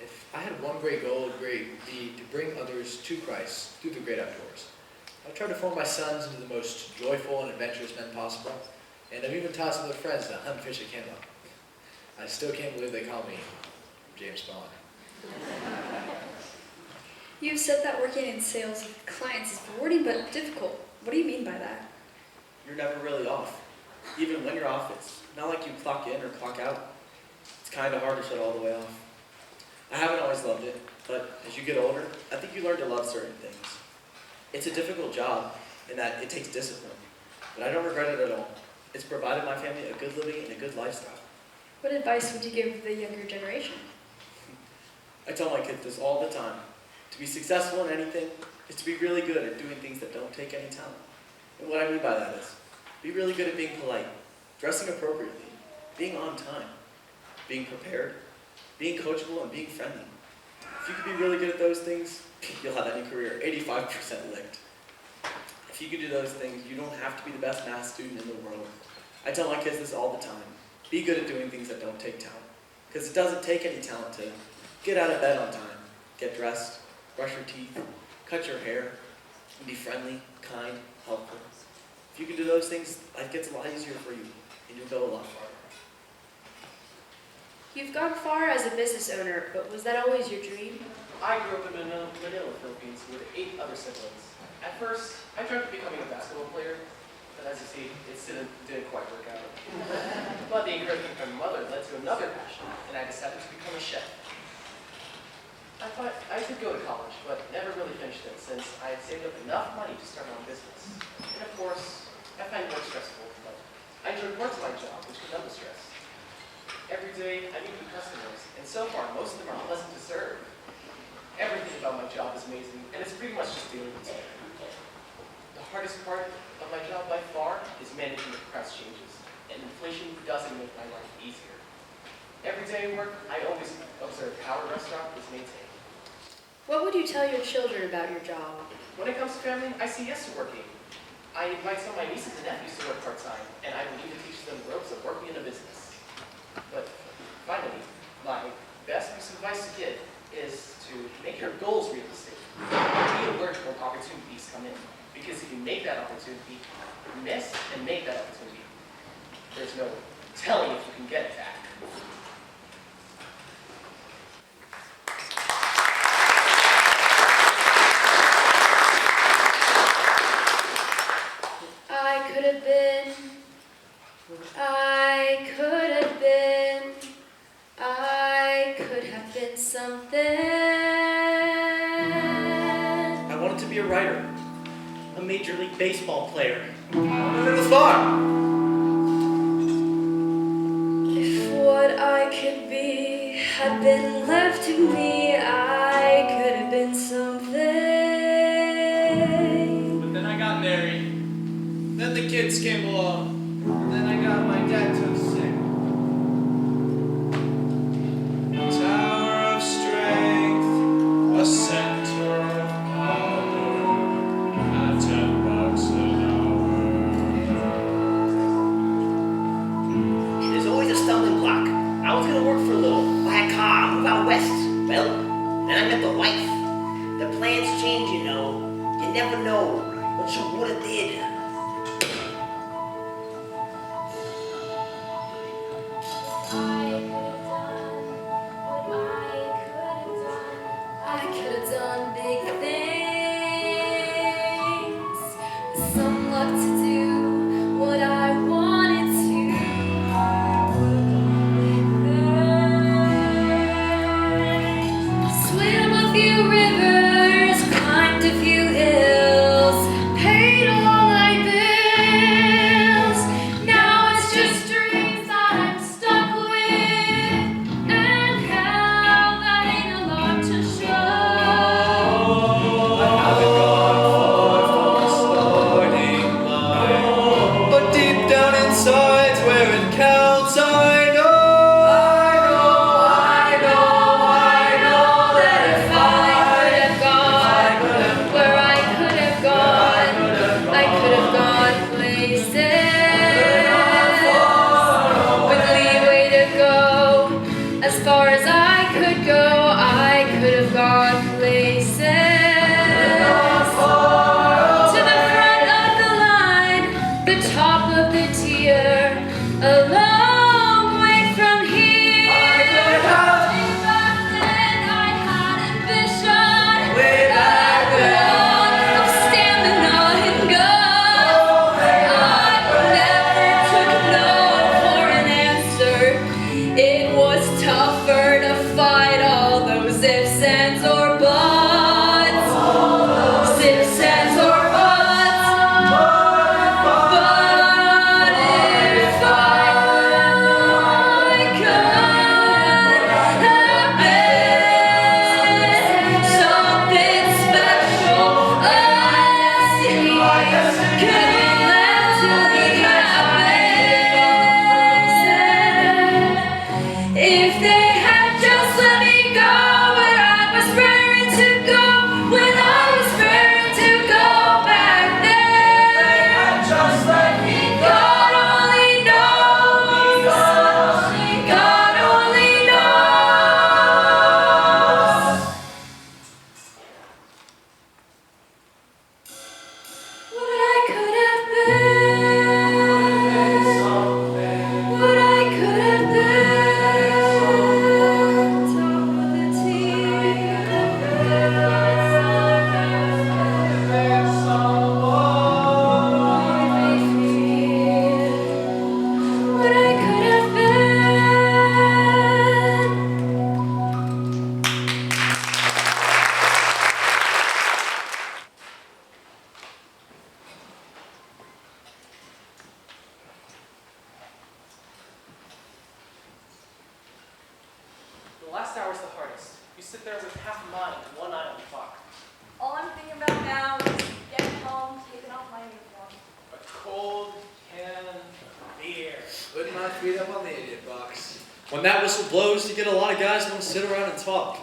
If I had one great goal, it would be to bring others to Christ through the great outdoors. I've tried to form my sons into the most joyful and adventurous men possible, and I've even taught some of their friends to hunt and fish at camo. I still can't believe they call me James Bond. You've said that working in sales with clients is rewarding but difficult. What do you mean by that? You're never really off. Even when you're off, it's not like you clock in or clock out. It's kind of hard to shut all the way off. I haven't always loved it, but as you get older, I think you learn to love certain things. It's a difficult job in that it takes discipline, but I don't regret it at all. It's provided my family a good living and a good lifestyle. What advice would you give the younger generation? I tell my kids this all the time. To be successful in anything is to be really good at doing things that don't take any talent. And what I mean by that is, be really good at being polite, dressing appropriately, being on time, being prepared, being coachable, and being friendly. If you can be really good at those things, you'll have any career 85% licked. If you can do those things, you don't have to be the best math student in the world. I tell my kids this all the time. Be good at doing things that don't take talent. Because it doesn't take any talent to get out of bed on time, get dressed, brush your teeth, cut your hair, and be friendly, kind, helpful. If you can do those things, life gets a lot easier for you, and you'll go a lot farther. You've gone far as a business owner, but was that always your dream? I grew up in Manila, Philippines, with 8 other siblings. At first, I dreamt of becoming a basketball player, but as you see, it didn't quite work out. But the encouragement from my mother led to another passion, and I decided to become a chef. I thought I could go to college, but never really finished it since I had saved up enough money to start my own business. And of course, I find work stressful, but I enjoy parts of my job, which can double stress. Every day, I meet new customers, and so far, most of them are pleasant to serve. Everything about my job is amazing, and it's pretty much just daily routine. The hardest part of my job by far is managing the price changes, and inflation doesn't make my life easier. Every day at work, I always observe how a restaurant is maintained. What would you tell your children about your job? When it comes to family, I say yes to working. I invite some of my nieces and nephews to work part-time, and I believe it teaches them the ropes of working in a business. But finally, my best piece of advice to give is to make your goals realistic. Be alert when opportunities come in, because if you make that opportunity, miss and make that opportunity, there's no telling if you can get it back. I could have been, I could have been, I could have been something. I wanted to be a writer, a Major League Baseball player. I wanted to go far. If what I could be had been left to me, I could have been something. But then I got married. Then the kids came along. And then I got my dad took sick. Tower of strength, a center of power, at $10 an hour. There's always a stumbling block. I was gonna work for a little, buy a car, move out west. Well, then I met the wife. The plans change, you know. You never know what you would've did. I could have done big things, some luck to do what I wanted to. Swim a few rivers, climbed a few hills, paid all I far as I could go, I could have gone places. To the front of the line, the top of the tier, a long way from here. I could have. Back then I had ambition. Way back then. Of stamina and go. I never took no for an answer. It was tougher to fight all those ifs, ands, or buts. Ifs, ands, or buts. But if I could have been something special, I could let to me happen. If they had just let me go when I was ready to go, when I was ready to go back then. They had just let me go. God only knows. God only knows. What I could have been. What I could have been. Top of the tier. What I could have been. The last hour's the hardest. You sit there with half a mind and one eye on the clock. All I'm thinking about now is getting home, taking off my uniform. A cold can of beer. Putting my feet up on the idiot box. When that whistle blows, you get a lot of guys who want to sit around and talk.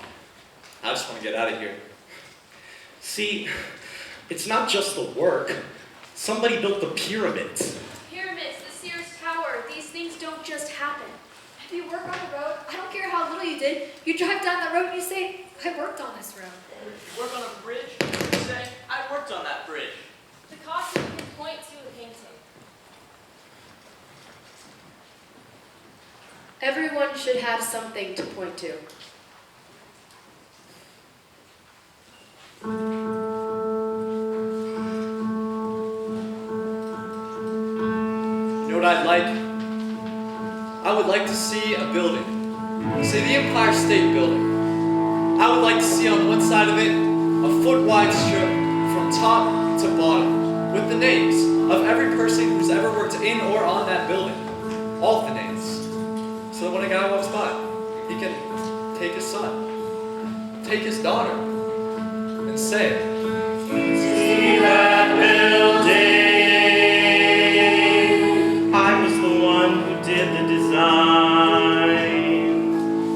I just want to get out of here. See, it's not just the work. Somebody built the pyramids. Pyramids, the Sears Tower, these things don't just happen. If you work on a road, I don't care how little you did, you drive down the road and you say, I worked on this road. If you work on a bridge, you say, I worked on that bridge. The cost you can point to a painting. Everyone should have something to point to. You know what I'd like? I would like to see a building. Say the Empire State Building. I would like to see on one side of it a foot-wide strip from top to bottom with the names of every person who's ever worked in or on that building. All of the names. So that when a guy walks by, he can take his son, take his daughter, and say, See that building? I was the one who did the design.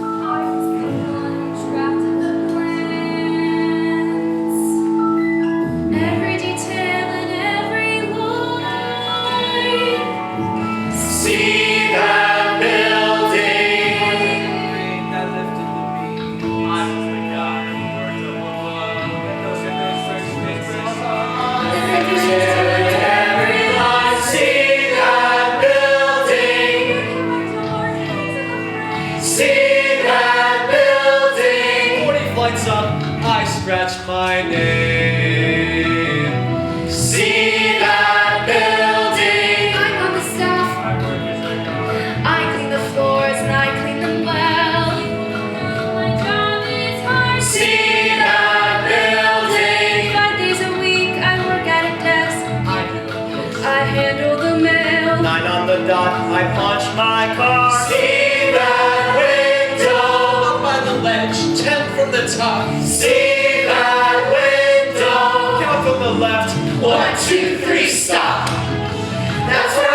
I was the one who drafted the plans. Every detail and every line. See that building? That lifted the beam. I was the guy who worked up above. Those are the first things I saw. Every line, see that building? See that building? 40 flights up, I scratch my name. See that building? I'm on the staff. I clean the floors and I clean them well. My job is hard. See that building? 5 days a week I work at a desk. I handle the mail. 9 on the dot, I punch my card. See that window? Up by the ledge, 10 from the top. See that window? Count from the left. 1, 2, 3, stop. That's where